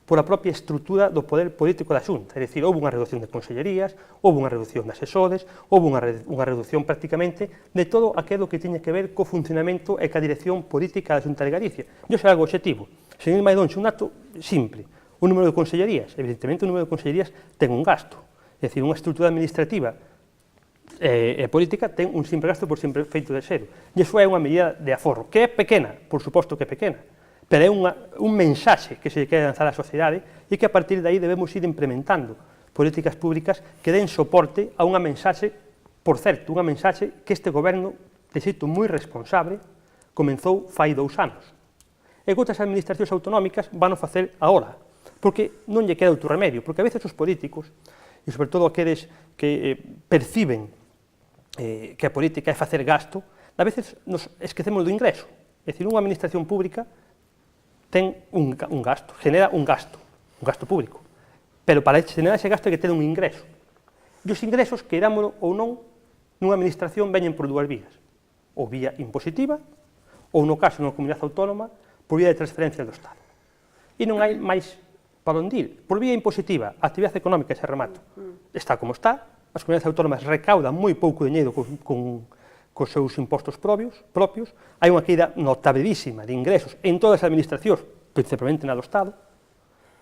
por a propia estrutura do poder político da Xunta. É dicir, houve unha reducción de consellerías, houve unha reducción de asesores, houve unha reducción prácticamente de todo aquilo que tiña que ver co funcionamento e ca dirección política da Xunta de Galicia. E iso é algo objetivo. Señor Maidoncho, un dato simple. O número de consellerías, evidentemente o número de consellerías ten un gasto. É dicir, unha estrutura administrativa e política ten un simple gasto por sempre feito de cero. E iso é unha medida de aforro, que é pequena, por suposto que é pequena, pero é un mensaxe que se quere lanzar á sociedade e que a partir de aí debemos ir implementando políticas públicas que den soporte a unha mensaxe, por certo, unha mensaxe que este goberno, de xeito moi responsable, comenzou fai 2 anos. E que outras administracións autonómicas van a facer agora, porque non lle queda outro remedio, porque a veces os políticos, e sobre todo aqueles que perciben que a política é facer gasto, a veces nos esquecemos do ingreso. É dicir, unha administración pública ten un gasto, genera un gasto público, pero para generar ese gasto hai que ter un ingreso. E os ingresos, queirámoslo ou non, nunha administración veñen por 2 vías, ou vía impositiva, ou no caso dunha comunidade autónoma, por vía de transferencia do Estado. E non hai máis para onde ir. Por vía impositiva, a actividade económica, se remato, está como está, as comunidades autónomas recaudan moi pouco diñeiro cos seus impostos propios, hai unha caída notabilísima de ingresos en todas as administracións, principalmente na do Estado,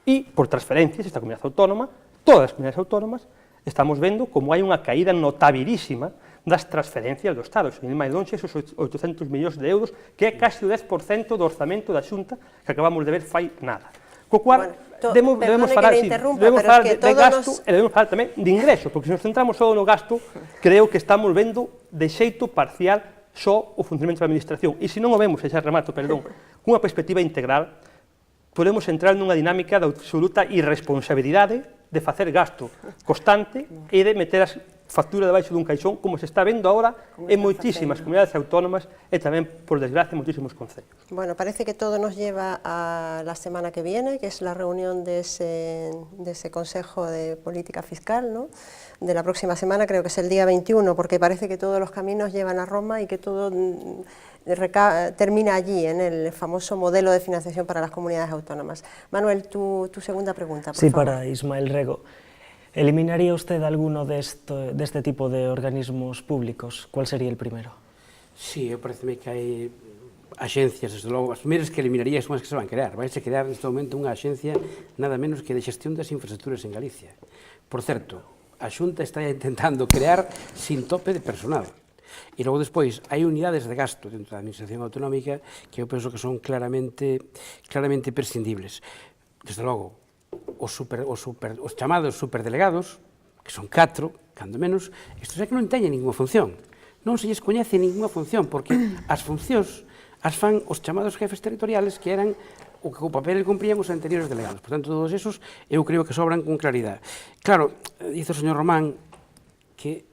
e por transferencias, esta comunidade autónoma, todas as comunidades autónomas, estamos vendo como hai unha caída notabilísima das transferencias do Estado. Señor Maidonche, esos 800 millóns de euros, que é casi o 10% do orzamento da Xunta que acabamos de ver fai nada. Co cual, debemos falar de gasto e debemos falar tamén de ingreso, porque se nos centramos só no gasto, creo que estamos vendo de xeito parcial só o funcionamento da administración. E se non o vemos, e xa remato, perdón, cunha perspectiva integral, podemos entrar nunha dinámica de absoluta irresponsabilidade de facer gasto constante e de meter as factura debaixo dun caixón, como se está vendo agora en moitísimas comunidades autónomas e tamén, por desgracia, en moitísimos concellos. Bueno, parece que todo nos lleva a la semana que viene, que es la reunión de ese Consejo de Política Fiscal, ¿no? De la próxima semana, creo que es el día 21, porque parece que todos los caminos llevan a Roma y que todo termina allí, en el famoso modelo de financiación para las comunidades autónomas. Manuel, tu segunda pregunta, por favor. Sí, para Ismael Rego. ¿Eliminaría usted alguno de este tipo de organismos públicos? ¿Cuál sería el primero? Sí, pareceme que hai axencias, desde logo, as primeiras que eliminaría son as que se van a crear. Vai se crear neste momento unha axencia nada menos que de xestión das infraestructuras en Galicia. Por certo, a Xunta está intentando crear sin tope de personal. E logo despois hai unidades de gasto dentro da administración autonómica que eu penso que son claramente prescindibles. Desde logo, os chamados superdelegados, que son 4, cando menos, estos é que non teñen ninguna función. Non se lles coñece ninguna función, porque as funcións as fan os chamados jefes territoriales, que eran o que o papel cumprían os anteriores delegados. Por tanto, todos esos, eu creo que sobran con claridade. Claro, dice o señor Román que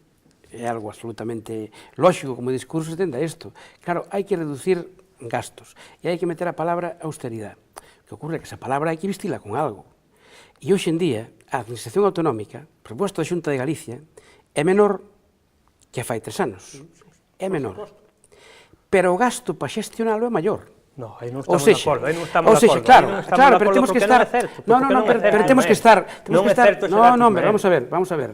é algo absolutamente lógico como discurso, entenda isto. Claro, hai que reducir gastos e hai que meter a palabra austeridade. O que ocorre é que esa palabra hai que vistila con algo. E hoxe en día, a administración autonómica, proposta da Xunta de Galicia, é menor que fai 3 anos. É menor. Pero o gasto para xestionalo é maior. No, aí non estamos de acordo, aí non estamos de acordo. Claro, pero temos que estar... pero temos que estar... vamos a ver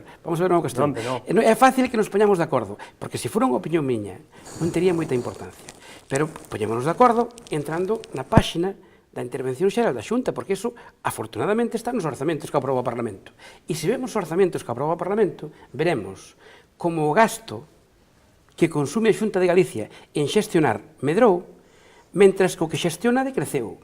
unha cuestión. É fácil que nos poñamos de acordo, porque se fora unha opinión miña, non tería moita importancia. Pero poñémonos de acordo entrando na páxina da intervención xeral da Xunta, porque iso, afortunadamente, está nos orzamentos que aproba o Parlamento. E se vemos os orzamentos que aproba o Parlamento, veremos como o gasto que consume a Xunta de Galicia en xestionar medrou, mentras que o que xestiona decreceu.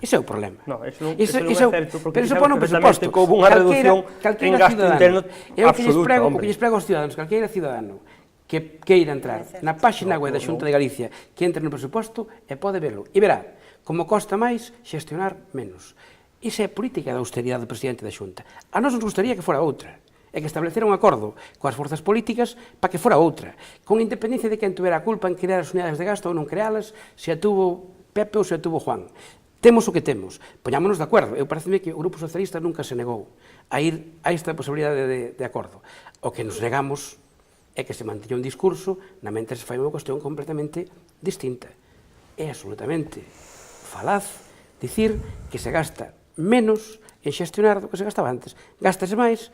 Ese é o problema. Non, iso non é certo, porque sabemos perfectamente que houve unha reducción en gasto interno absoluta. O que lles prego aos ciudadanos, calqueira cidadano que queira entrar na páxina web da Xunta de Galicia, que entre no presuposto e pode verlo. E verá como costa máis xestionar menos. Esa é a política da austeridade do presidente da Xunta. A nós nos gustaría que fora outra. e que estableceron un acordo coas forzas políticas para que fora outra, con independencia de quen tuvera a culpa en crear as unidades de gasto ou non crealas, se a tuvo Pepe ou se a tuvo Juan. Temos o que temos, poñámonos de acordo. Eu pareceme que o Grupo Socialista nunca se negou a ir a esta posibilidade de acordo. O que nos negamos é que se mantiña un discurso na mente se fai unha cuestión completamente distinta. É absolutamente falaz dicir que se gasta menos en xestionar do que se gastaba antes. Gástase máis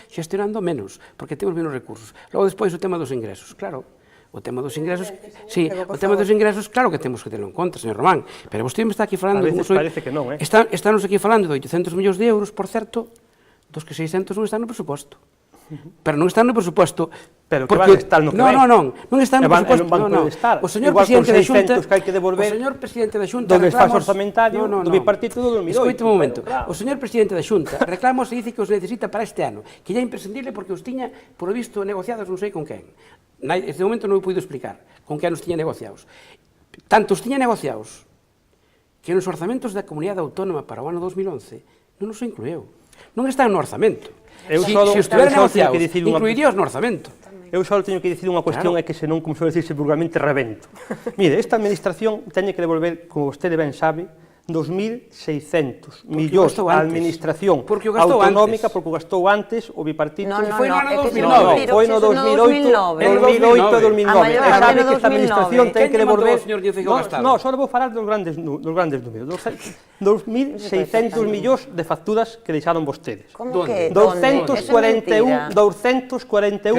xestionando menos, porque temos menos recursos. Logo, despois, o tema dos ingresos. Claro, o tema dos ingresos, sí, o tema dos ingresos, claro que temos que terlo en conta, señor Román, pero vostede me está aquí falando... A veces parece que non, Estános aquí falando de 800 millóns de euros, por certo, dos que 600 non están no presuposto. Pero non están no presuposto... Pero que van a estar no que ven. Non están no presuposto. O señor presidente da Xunta... O señor presidente da Xunta... Do desfase orzamentario, do bipartito do 2008. Escoite un momento. O señor presidente da Xunta reclama e dice que os necesita para este ano, que ya é imprescindible porque os tiña, por o visto, negociados non sei con quen. Este momento non o puido explicar con quen os tiña negociados. Tanto os tiña negociados que nos orzamentos da Comunidade Autónoma para o ano 2011 non os inclueu. Non están no orzamento. Se estuveran negociados, incluiríos no orzamento. Eu só teño que dicir unha cuestión, é que senón, como suele dicirse vulgarmente, rebento. Mire, esta administración teñe que devolver, como vostede ben sabe, 2.600 millóns á administración autonómica, porque o gastou antes o bipartito. Foi no ano 2009. Foi no 2008 e 2009. E sabe que esta administración ten que devolver... Non, só vou falar dos grandes números. 2.600 millóns de facturas que deixaron vostedes. 241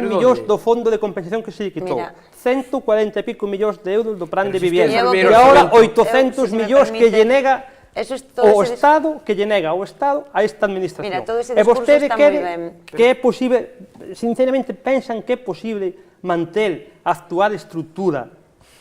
millóns do fondo de compensación que se quitou. 140 e pico millóns de euros do plan de vivienda. E agora 800 millóns que lle nega o Estado, que lle nega o Estado a esta administración. E vostede quere que é posible, sinceramente pensan que é posible manter a actual estrutura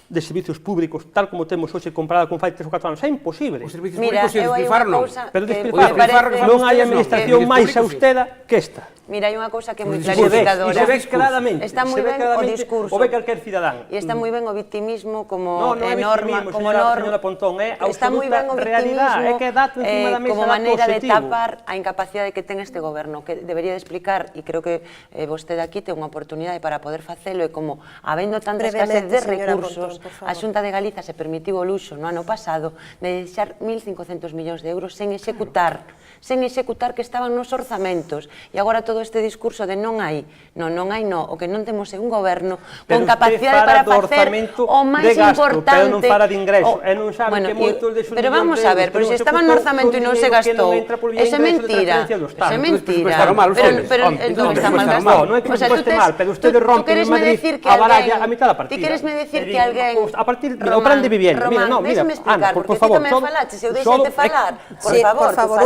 de servicios públicos, tal como temos hoxe comparada con fai 3 ou 4 anos, é imposible. Os servicios públicos se despilfarron. Pero despilfarron, non hai administración máis austera que esta. Mira, hai unha cousa que é moi clarificadora. E se ves claramente. Está moi ben o discurso. O ve calquer cidadán. E está moi ben o victimismo como norma. Señora Pontón, é absoluta realidade. É que é dato encima da mesa como maneira de tapar a incapacidade que ten este goberno, que debería de explicar, e creo que vostede aquí ten unha oportunidade para poder facelo, e como habendo tanta escasez de recursos, a Xunta de Galiza se permitiu o luxo no ano pasado de deixar 1.500 millóns de euros sen executar, que estaban nos orzamentos, e agora todo este discurso de non hai, o que non temos é un goberno con capacidade para facer o máis importante. Pero non fala de ingreso, e non sabe que moitos de pero vamos a ver, pero se estaba no orzamento e non se gastou, eso é mentira, é mentira. Pero non está mal gastado. Non é que este mal, pero ustedes rompen en Madrid a baralla a mitad da partida. Ti queres me decir que alguén... A partir do plan de vivienda, mira, Ana, por favor, ti tamén falaches, eu deixeite falar, por favor,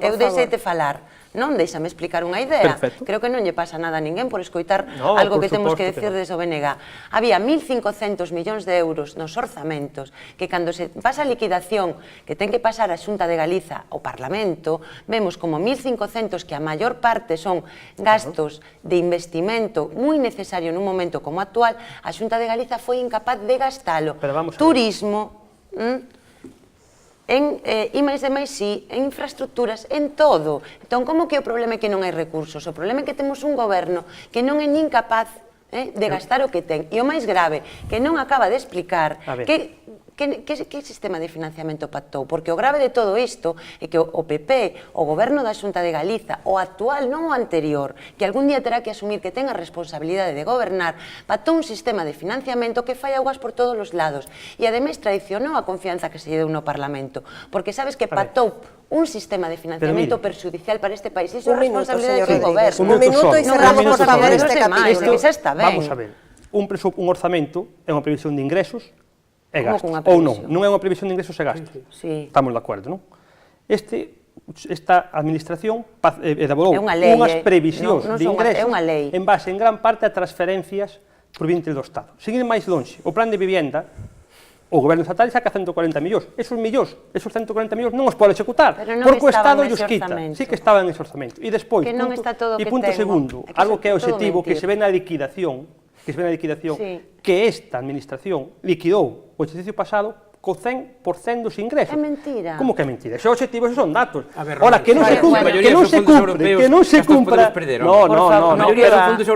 eu deixeite falar. Non deixame explicar unha idea. Creo que non lle pasa nada a ninguén por escoitar algo que temos que decir desde o BNG. Había 1.500 millóns de euros nos orzamentos que cando se pasa a liquidación que ten que pasar a Xunta de Galiza ao Parlamento, vemos como 1.500 que a maior parte son gastos de investimento moi necesario nun momento como actual, a Xunta de Galiza foi incapaz de gastalo. Turismo, en I+D+I, en infraestructuras, en todo. Entón, como que o problema é que non hai recursos? O problema é que temos un goberno que non é nin capaz de gastar o que ten. E o máis grave, que non acaba de explicar que sistema de financiamento pactou, porque o grave de todo isto é que o PP, o goberno da Xunta de Galiza, o actual, non o anterior, que algún día terá que asumir que ten a responsabilidade de gobernar, pactou un sistema de financiamento que fai augas por todos os lados e ademais traicionou a confianza que se lle deu no Parlamento, porque sabes que pactou un sistema de financiamento perxudicial para este país. Iso é a responsabilidade do goberno. Un minuto e cerramos, por favor, este capítulo. Vamos a ver, un orzamento é unha previsión de ingresos e gastos, ou non é unha previsión de ingresos e gastos. Estamos de acordo, non? Esta administración elaborou unhas previsións de ingresos en base en gran parte a transferencias provenientes do Estado. Seguindo máis longe, o plan de vivienda, o goberno estatal saca 140 millóns. Esos 140 millóns non os pode executar, porque o Estado os quita. Sí que estaba en ese orzamento. E despois, e punto segundo, algo que é objetivo, que se ve na liquidación, que esta administración liquidou o exercicio pasado co 100% dos ingresos. É mentira. Como que é mentira? Ese objetivo, esos son datos. A ver, Ora, que non se cumpre, que non se cumpre, que non se cumpra. No,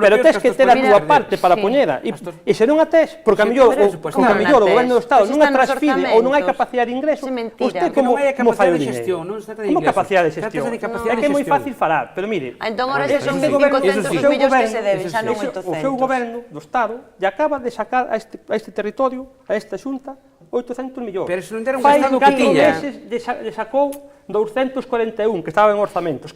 pero tes que ter a túa parte para poñera. E se non a tes, porque a mellor o goberno do Estado non a transfide ou non hai capacidade de ingreso, usted como fai o dinheiro? Como capacidade de xestión? É que é moi fácil falar, pero mire, entón, ahora xa son 500 os millóns que se deben, xa non 800. O seu goberno do Estado lle acaba de sacar a este territorio, a esta xunta, 800 millóns. Pero se non era un Estado que tiña. Fai 4 meses lle sacou 241 que estaban en orzamentos,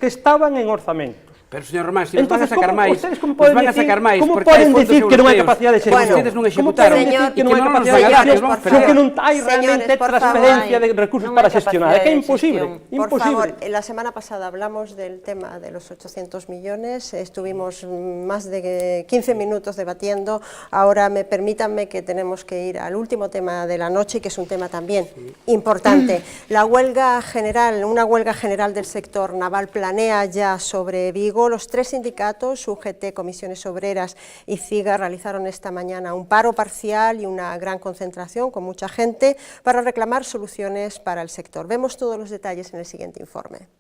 Pero, señor Román, se nos van a sacar máis, como poden porque hai fondos dicir que non hai capacidade de xestión? Vostedes non executaron, que non hai capacidade de xestión, porque non hai realmente transferencia de recursos para xestionar. É que é imposible. Por favor, la semana pasada hablamos del tema de los 800 millones, estuvimos más de 15 minutos debatiendo, ahora permítanme que tenemos que ir al último tema de la noche, que es un tema también importante. La huelga general, una huelga general del sector naval planea ya sobre Vigo. Los 3 sindicatos, UGT, Comisiones Obreras y CIGA, realizaron esta mañana un paro parcial y una gran concentración con mucha gente para reclamar soluciones para el sector. Vemos todos los detalles en el siguiente informe.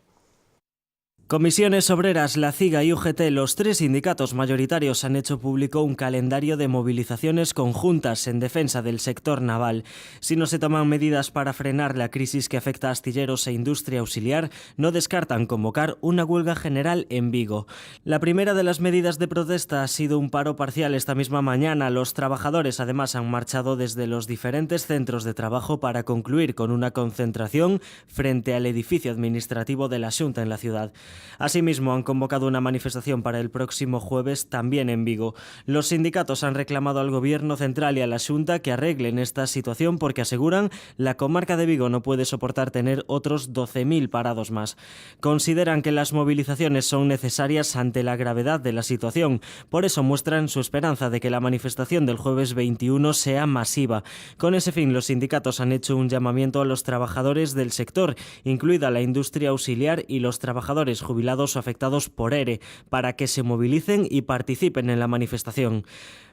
Comisiones Obreras, la CIGA y UGT, los 3 sindicatos mayoritarios han hecho público un calendario de movilizaciones conjuntas en defensa del sector naval. Si no se toman medidas para frenar la crisis que afecta a astilleros e industria auxiliar, no descartan convocar una huelga general en Vigo. La primera de las medidas de protesta ha sido un paro parcial esta misma mañana. Los trabajadores además han marchado desde los diferentes centros de trabajo para concluir con una concentración frente al edificio administrativo de la Xunta en la ciudad. Asimismo, han convocado una manifestación para el próximo jueves también en Vigo. Los sindicatos han reclamado al Gobierno central y a la Xunta que arreglen esta situación porque aseguran la comarca de Vigo no puede soportar tener otros 12.000 parados más. Consideran que las movilizaciones son necesarias ante la gravedad de la situación. Por eso muestran su esperanza de que la manifestación del jueves 21 sea masiva. Con ese fin, los sindicatos han hecho un llamamiento a los trabajadores del sector, incluida la industria auxiliar y los trabajadores jubilados o afectados por ERE, para que se movilicen y participen en la manifestación.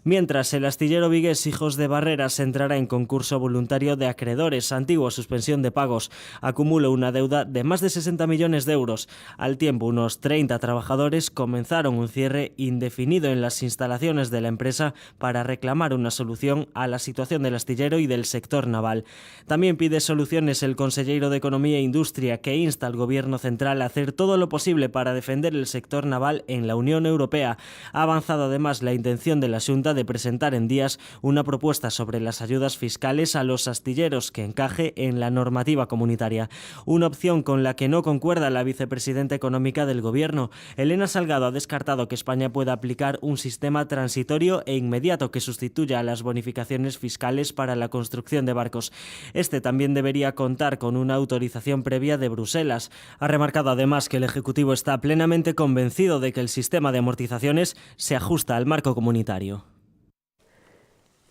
Mientras, el astillero vigués Hijos de Barreras entrará en concurso voluntario de acreedores, antigua suspensión de pagos. Acumula una deuda de más de 60 millones de euros. Al tiempo, unos 30 trabajadores comenzaron un cierre indefinido en las instalaciones de la empresa para reclamar una solución a la situación del astillero y del sector naval. También pide soluciones el consellero de Economía e Industria, que insta al Gobierno central a hacer todo lo posible para defender el sector naval en la Unión Europea. Ha avanzado además la intención de la Xunta de presentar en días una propuesta sobre las ayudas fiscales a los astilleros que encaje en la normativa comunitaria. Una opción con la que no concuerda la vicepresidenta económica del Gobierno. Elena Salgado ha descartado que España pueda aplicar un sistema transitorio e inmediato que sustituya a las bonificaciones fiscales para la construcción de barcos. Este también debería contar con una autorización previa de Bruselas. Ha remarcado además que el Ejecutivo está plenamente convencido de que el sistema de amortizaciones se ajusta al marco comunitario.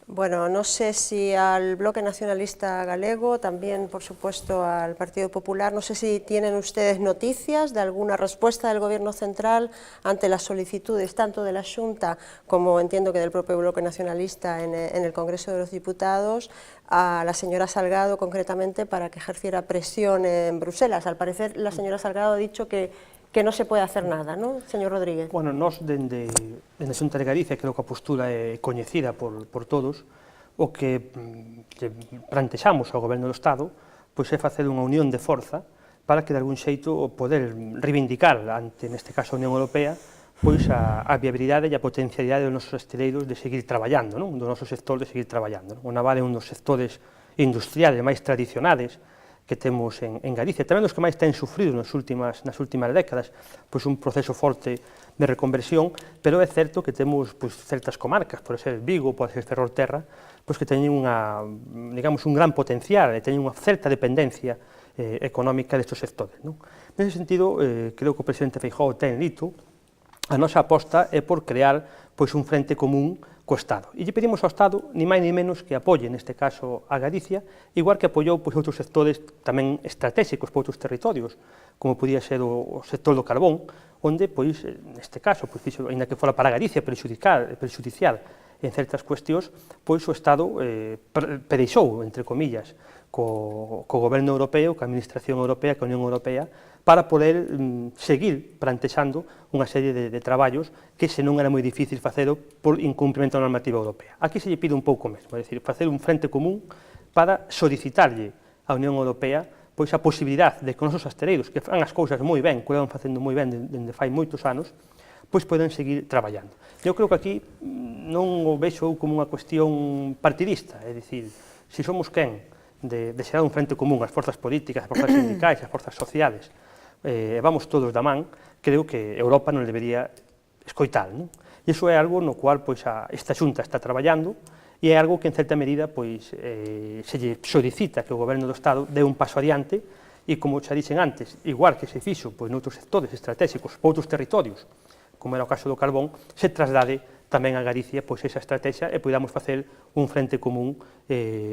Bueno, no sé si al Bloque Nacionalista Galego, también por supuesto al Partido Popular, no sé si tienen ustedes noticias de alguna respuesta del Gobierno central ante las solicitudes tanto de la Xunta como entiendo que del propio Bloque Nacionalista en el Congreso de los Diputados a la señora Salgado concretamente para que ejerciera presión en Bruselas. Al parecer la señora Salgado ha dicho que no se puede hacer nada, ¿no, señor Rodríguez? Bueno, nós, dende a Xunta de Galicia, creo que a postura é coñecida por todos, o que plantexamos ao Goberno do Estado pois é facer unha unión de forza para que, de algún xeito, poder reivindicar ante, neste caso, a Unión Europea, pois a viabilidade e a potencialidade dos nosos astileiros de seguir traballando, non? Do noso sector de seguir traballando. O naval é un dos sectores industriales máis tradicionales que temos en Galicia, tamén os que máis ten sufrido nas últimas décadas, pois un proceso forte de reconversión, pero é certo que temos pois certas comarcas, pode ser Vigo, pode ser Ferrolterra, pois que teñen un gran potencial e teñen unha certa dependencia económica destes sectores, non? Nese sentido, creo que o presidente Feijóo ten dito, a nosa aposta é por crear pois un frente común co Estado. E lle pedimos ao Estado, ni máis ni menos, que apoie, neste caso, a Galicia, igual que apoiou pois, outros sectores tamén estratégicos por outros territorios, como podía ser o sector do carbón, onde, pois, neste caso, pois, ainda que fora para Galicia perxudicial en certas cuestións, pois o Estado pereixou, entre comillas, co goberno europeo, coa administración europea, coa Unión Europea, para poder seguir plantexando unha serie de traballos que se non era moi difícil facelo por incumprimento da normativa europea. Aquí se lle pide un pouco mesmo, é dicir, facer un frente común para solicitarlle á Unión Europea pois a posibilidade de que os nosos astereiros, que fan as cousas moi ben, que o levan facendo moi ben dende fai moitos anos, pois poden seguir traballando. Eu creo que aquí non o vexo como unha cuestión partidista, é dicir, se somos quen de xerar un frente común as forzas políticas, as forzas sindicais, as forzas sociales, vamos todos da man, creo que Europa non debería escoitar, non? E iso é algo no cual pois esta Xunta está traballando e é algo que en certa medida pois se lle solicita que o Goberno do Estado dé un paso adiante e, como xa dixen antes, igual que se fixo pois noutros sectores estratégicos, outros territorios, como era o caso do carbón, se traslade tamén a Galicia pois esa estrategia e podamos facer un frente común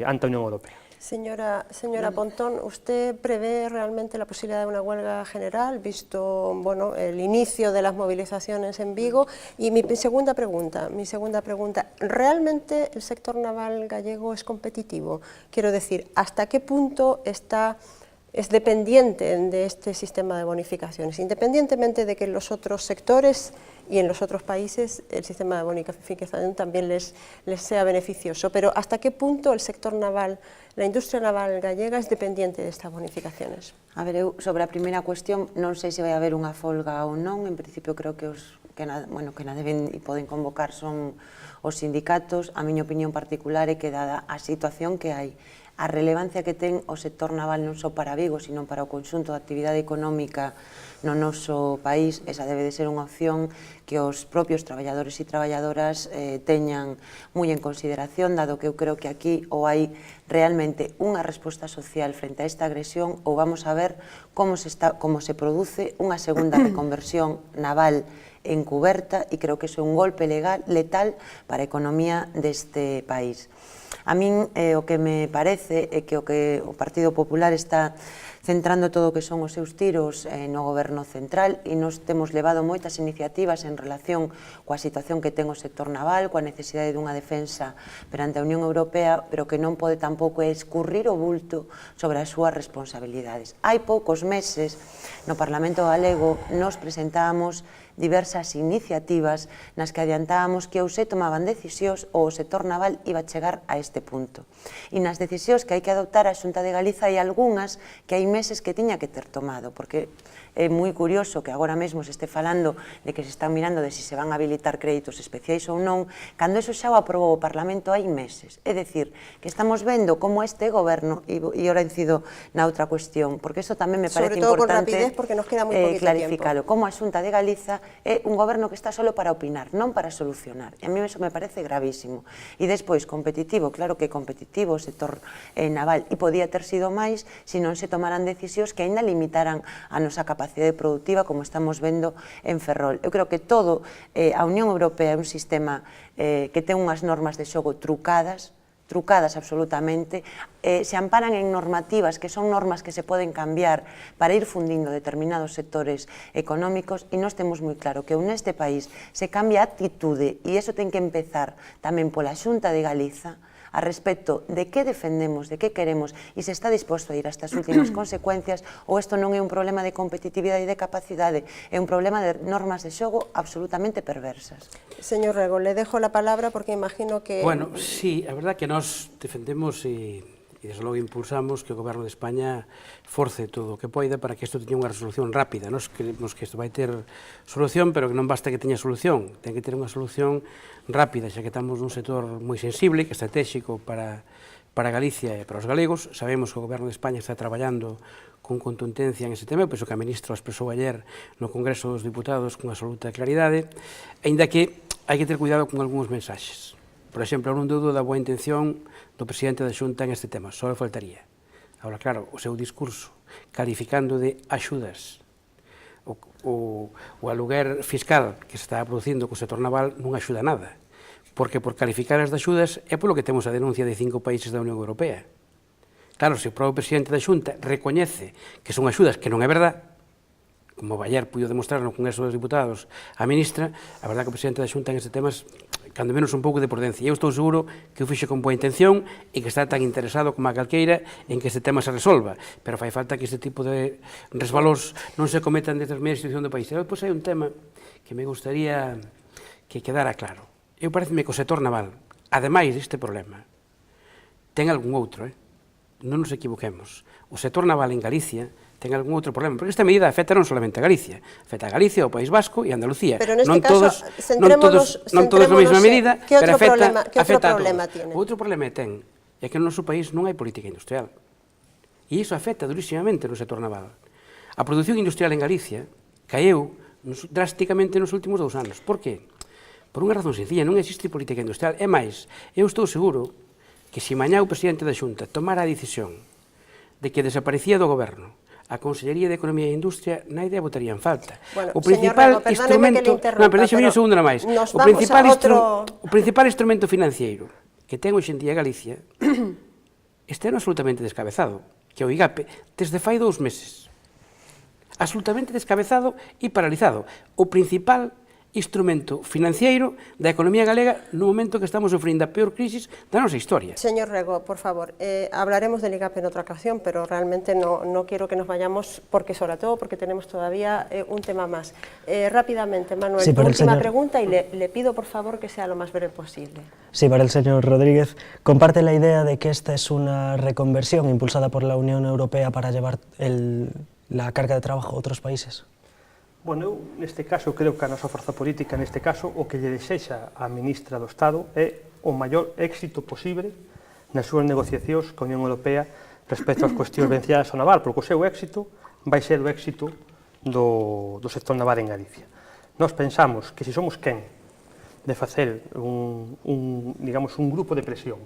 ante a Unión Europea. Señora Pontón, ¿usted prevé realmente la posibilidad de una huelga general, visto el inicio de las movilizaciones en Vigo? Y mi segunda pregunta, ¿realmente el sector naval gallego es competitivo? Quiero decir, ¿hasta qué punto es dependiente de este sistema de bonificaciones, independientemente de que en los otros sectores y en los otros países el sistema de bonificación también les sea beneficioso, pero hasta qué punto el sector naval, la industria naval gallega es dependiente de estas bonificaciones? A ver, eu sobre a primeira cuestión non sei se vai haber unha folga ou non, en principio creo que os que na deben e poden convocar son os sindicatos. A miña opinión particular é que dada a situación que hai, a relevancia que ten o sector naval non só para Vigo, sino para o conxunto da actividade económica no noso país, esa debe de ser unha opción que os propios traballadores e traballadoras teñan moi en consideración, dado que eu creo que aquí ou hai realmente unha resposta social frente a esta agresión ou vamos a ver como se produce unha segunda reconversión naval encuberta e creo que iso é un golpe letal para a economía deste país. A min o que me parece é que o Partido Popular está centrando todo o que son os seus tiros no goberno central e nos temos levado moitas iniciativas en relación coa situación que ten o sector naval, coa necesidade dunha defensa perante a Unión Europea, pero que non pode tampouco escurrir o bulto sobre as súas responsabilidades. Hai poucos meses no Parlamento Galego nos presentábamos diversas iniciativas nas que adiantábamos que ou se tomaban decisións ou o sector naval iba a chegar a este punto. E nas decisións que hai que adoptar a Xunta de Galiza hai algunhas que hai meses que tiña que ter tomado, porque é moi curioso que agora mesmo se este falando de que se están mirando de se van a habilitar créditos especiais ou non, cando eso xa o aprobou o Parlamento hai meses. É dicir, que estamos vendo como este goberno, e ora incido na outra cuestión, porque eso tamén me parece importante clarificalo, como a Xunta de Galiza é un goberno que está solo para opinar, non para solucionar. E a mí eso me parece gravísimo. E despois, competitivo, claro que competitivo o sector naval, e podía ter sido máis se non se tomaran decisións que aínda limitaran a nosa capacidade productiva, como estamos vendo en Ferrol. Eu creo que todo a Unión Europea é un sistema que ten unhas normas de xogo trucadas absolutamente, se amparan en normativas que son normas que se poden cambiar para ir fundindo determinados sectores económicos e nós temos moi claro que neste país se cambia a actitude e iso ten que empezar tamén pola Xunta de Galiza a respecto de que defendemos, de que queremos e se está disposto a ir a estas últimas consecuencias ou isto non é un problema de competitividade e de capacidade, é un problema de normas de xogo absolutamente perversas. Señor Rego, le dejo la palabra porque imagino que... Bueno, sí, a verdad que nós defendemos e desde logo impulsamos que o Goberno de España force todo o que poida para que isto teña unha resolución rápida. Nós queremos que isto vai ter solución, pero que non basta que teña solución, ten que ter unha solución rápida, xa que estamos nun sector moi sensible, que é estratégico para Galicia e para os galegos. Sabemos que o Goberno de España está traballando con contundencia en ese tema, pois o que a ministra expresou ayer no Congreso dos Diputados con absoluta claridade, aínda que hai que ter cuidado con algúns mensaxes. Por exemplo, non dudo da boa intención do presidente da Xunta en este tema, só faltaría. Agora, claro, o seu discurso calificando de axudas o aluguer fiscal que se está producindo co sector naval non axuda nada, porque por calificar as de axudas é polo que temos a denuncia de 5 países da Unión Europea. Claro, se o propio presidente da Xunta recoñece que son axudas que non é verdad, como ayer puido demostrar no Congreso dos Diputados a ministra, a verdade que o presidente da Xunta en este temas, cando menos un pouco de prudencia. Eu estou seguro que o fixe con boa intención e que está tan interesado como a calqueira en que este tema se resolva, pero fai falta que este tipo de resbalós non se cometan desde a primeira institución do país. E depois hai un tema que me gustaría que quedara claro. Eu pareceme que o sector naval, ademais deste problema, ten algún outro, non nos equivoquemos. O sector naval en Galicia ten algún outro problema, porque esta medida afecta non solamente a Galicia, afecta a Galicia, o País Vasco e a Andalucía. Pero neste caso, centrémonos na mesma medida, pero afecta a todos. tiene? O outro problema é que no noso país non hai política industrial. E iso afecta durísimamente no sector naval. A produción industrial en Galicia caeu drásticamente nos últimos 2 anos. Por qué? Por unha razón sencilla, non existe política industrial. É máis, eu estou seguro que se mañá o presidente da Xunta tomara a decisión de que desaparecía do goberno a Consellería de Economía e Industria, na idea votaría en falta. Bueno, o principal instrumento... Non, pero deixe un segundo na máis. O principal instrumento financiero que ten hoxe en día Galicia este ano absolutamente descabezado, que é o IGAPE, desde fai 2 meses. Absolutamente descabezado e paralizado. O principal instrumento financiero da economía galega no momento que estamos sofrendo a peor crisis da nosa historia. Señor Rego, por favor, hablaremos del IGAP en otra ocasión, pero realmente no quiero que nos vayamos, porque sobre todo porque tenemos todavía un tema más. Rápidamente, Manuel, sí, última pregunta y le pido por favor que sea lo más breve posible. Sí, para el señor Rodríguez, ¿comparte la idea de que esta es una reconversión impulsada por la Unión Europea para llevar la carga de trabajo a otros países? Bueno, eu, neste caso, creo que a nosa forza política, neste caso, o que lle desexa a ministra do Estado é o maior éxito posible nas súas negociacións coa Unión Europea respecto ás cuestións vencidas ao naval, porque o seu éxito vai ser o éxito do sector naval en Galicia. Nós pensamos que se somos quen de facer digamos, un grupo de presión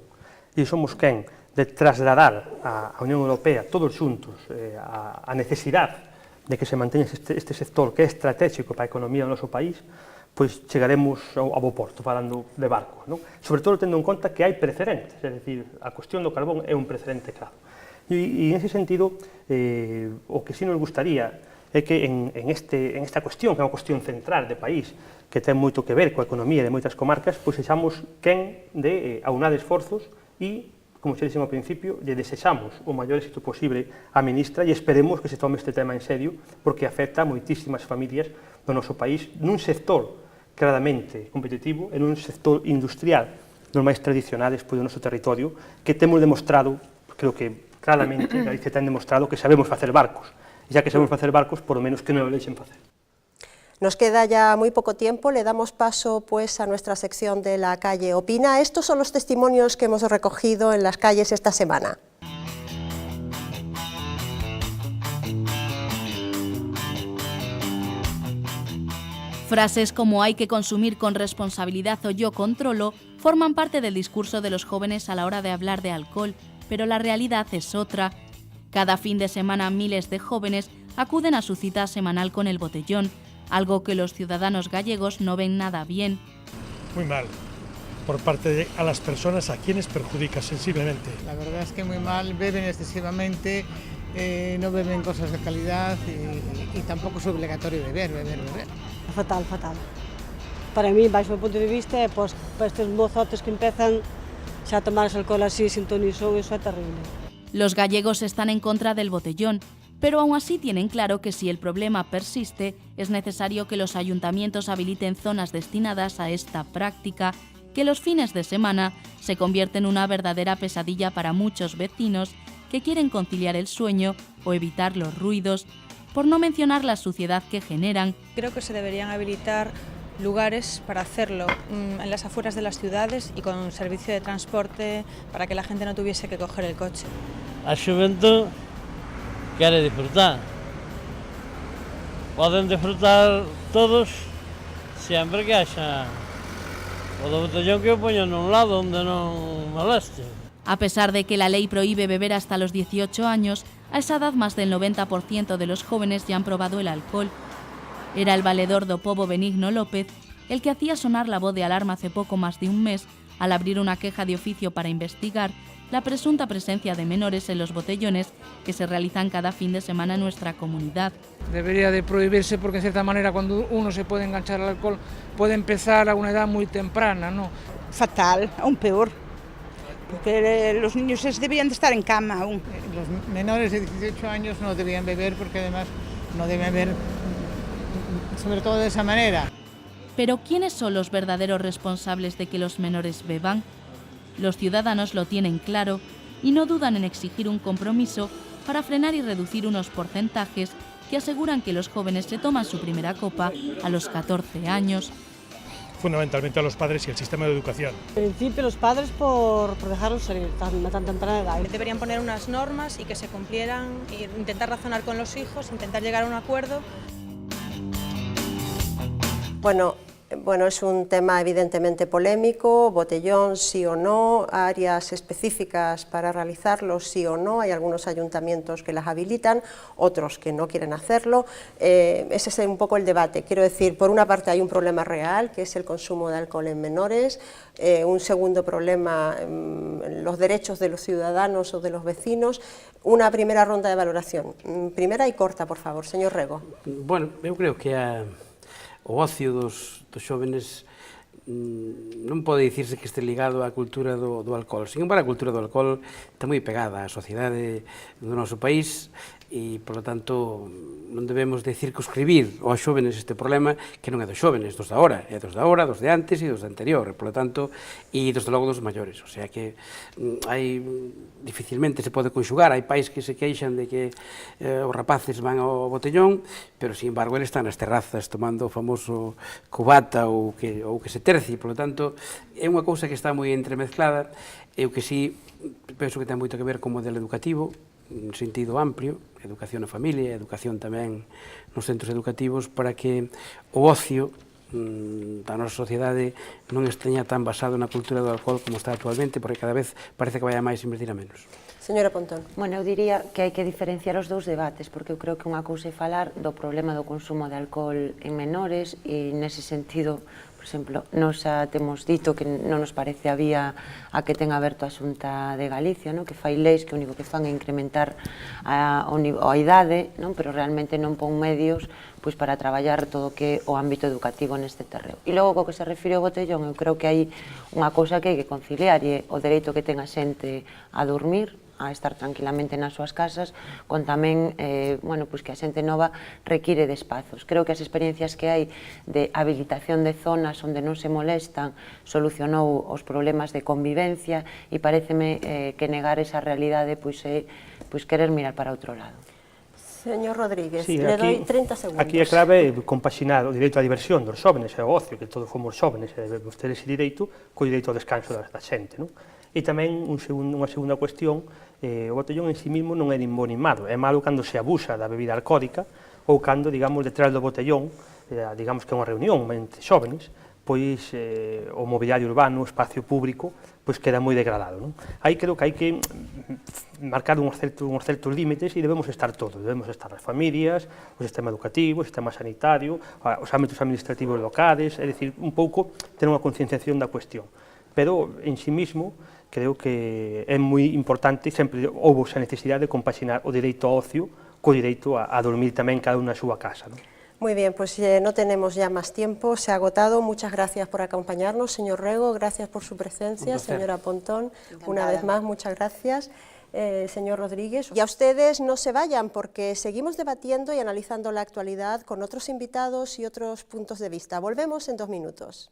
e somos quen de trasladar á Unión Europea todos xuntos a necesidade de que se manteña este sector que é estratégico para a economía do noso país, pois chegaremos ao bo porto, falando de barcos, non? Sobre todo tendo en conta que hai precedentes, é dicir, a cuestión do carbón é un precedente claro. E en ese sentido, o que sí nos gustaría é que en esta cuestión, que é unha cuestión central de país, que ten moito que ver coa economía de moitas comarcas, pois sexamos quen de aunar esforzos e, como xa dixen ao principio, lle desexamos o maior éxito posible á ministra e esperemos que se tome este tema en serio, porque afecta a moitísimas familias do noso país nun sector claramente competitivo, en un sector industrial dos máis tradicionales do noso territorio, que temos demostrado, creo que claramente Galicia ten demostrado que sabemos facer barcos, e xa que sabemos facer barcos, por lo menos que non o deixen facer. Nos queda ya muy poco tiempo, le damos paso pues a nuestra sección de La Calle Opina. Estos son los testimonios que hemos recogido en las calles esta semana. Frases como hay que consumir con responsabilidad o yo controlo forman parte del discurso de los jóvenes a la hora de hablar de alcohol, pero la realidad es otra. Cada fin de semana miles de jóvenes acuden a su cita semanal con el botellón, algo que los ciudadanos gallegos no ven nada bien. Muy mal, por parte de a las personas a quienes perjudica sensiblemente. La verdad es que muy mal, beben excesivamente, no beben cosas de calidad y tampoco es obligatorio beber. Fatal, fatal. Para mí, baixo o punto de vista, pues, para estes mozotes que empezan xa a tomar alcohol así sin ton ni son, eso é terrible. Los gallegos están en contra del botellón, pero aún así tienen claro que si el problema persiste, es necesario que los ayuntamientos habiliten zonas destinadas a esta práctica, que los fines de semana se convierte en una verdadera pesadilla para muchos vecinos que quieren conciliar el sueño o evitar los ruidos, por no mencionar la suciedad que generan. Creo que se deberían habilitar lugares para hacerlo en las afueras de las ciudades y con servicio de transporte para que la gente no tuviese que coger el coche. A xuventud quere disfrutar. Poden disfrutar todos sempre que haxa o do botellón que o poñan nun lado onde non moleste. A pesar de que la ley prohíbe beber hasta los 18 años, a esa edad más del 90% de los jóvenes ya han probado el alcohol. Era el valedor do Pobo Benigno López el que hacía sonar la voz de alarma hace poco más de un mes al abrir una queja de oficio para investigar la presunta presencia de menores en los botellones que se realizan cada fin de semana en nuestra comunidad. Debería de prohibirse porque, en cierta manera, cuando uno se puede enganchar al alcohol, puede empezar a una edad muy temprana, ¿no? Fatal, aún peor, porque los niños deberían de estar en cama aún. Los menores de 18 años no debían beber porque además no deben beber, sobre todo de esa manera. Pero ¿quiénes son los verdaderos responsables de que los menores beban? Los ciudadanos lo tienen claro y no dudan en exigir un compromiso para frenar y reducir unos porcentajes que aseguran que los jóvenes se toman su primera copa a los 14 años. Fundamentalmente a los padres y el sistema de educación. En principio los padres por dejarlos salir a tan temprana edad. Deberían poner unas normas y que se cumplieran, e intentar razonar con los hijos, intentar llegar a un acuerdo. Bueno, es un tema evidentemente polémico, botellón sí o no, áreas específicas para realizarlo sí o no, hay algunos ayuntamientos que las habilitan, otros que no quieren hacerlo, ese es un poco el debate. Quiero decir, por una parte hay un problema real, que es el consumo de alcohol en menores, un segundo problema, los derechos de los ciudadanos o de los vecinos. Una primera ronda de valoración, primera y corta, por favor, señor Rego. Bueno, eu creo que o ocio dos xóvenes non pode dicirse que este ligado á cultura do alcohol. Sin embargo, a cultura do alcohol está moi pegada á sociedade do noso país e, por lo tanto, non debemos de circunscribir aos xóvenes este problema que non é dos xóvenes, dos de agora, é dos de agora, dos de antes e dos de anterior, por lo tanto, e desde logo dos maiores. O sea que dificilmente se pode conxugar, hai pais que se queixan de que os rapaces van ao botellón, pero, sin embargo, eles están nas terrazas tomando o famoso cubata ou que se terci, por lo tanto, é unha cousa que está moi entremezclada e o que sí penso que ten moito que ver co modelo educativo, en sentido amplio, educación na familia, educación tamén nos centros educativos, para que o ocio da nosa sociedade non esteña tan basado na cultura do alcohol como está actualmente, porque cada vez parece que vai a máis invertir a menos. Señora Pontón. Bueno, eu diría que hai que diferenciar os dous debates, porque eu creo que unha cousa é falar do problema do consumo de alcohol en menores e nese sentido, por exemplo, nos temos dito que non nos parece a vía a que ten aberto a Xunta de Galicia, que fai leis que o único que fan é incrementar a idade, pero realmente non pon medios para traballar todo o que é o ámbito educativo neste terreo. E logo, co que se refire ao botellón, eu creo que hai unha cousa que hai que conciliar e o dereito que ten a xente a dormir, a estar tranquilamente nas súas casas, con tamén que a xente nova require de espazos. Creo que as experiencias que hai de habilitación de zonas onde non se molestan solucionou os problemas de convivencia e pareceme que negar esa realidade é querer mirar para outro lado. Señor Rodríguez, le doy 30 segundos. Aquí a clave é compaxinar o direito á diversión dos xóvenes e ao ocio, que todos fomos xóvenes e debemos ter ese direito, co direito ao descanso da xente. E tamén unha segunda cuestión, o botellón en sí mismo non é nin bo nin malo, é malo cando se abusa da bebida alcohólica ou cando, digamos, detrás do botellón, digamos que é unha reunión entre xóvenes, pois o mobiliario urbano, o espacio público, pois queda moi degradado. Aí creo que hai que marcar uns certos límites e debemos estar todos, debemos estar as familias, o sistema educativo, o sistema sanitario, os ámbitos administrativos locales, é dicir, un pouco ter unha concienciación da cuestión. Pero, en sí mismo, creo que é moi importante, sempre houve esa necesidade de compaxinar o direito ao ocio co direito a dormir tamén cada unha na súa casa. Muy bien, pues no tenemos ya más tiempo, se ha agotado. Muchas gracias por acompañarnos, señor Rego, gracias por su presencia, señora Pontón, una vez más, muchas gracias. Señor Rodríguez, y a ustedes no se vayan porque seguimos debatiendo y analizando la actualidad con otros invitados y otros puntos de vista. Volvemos en 2 minutos.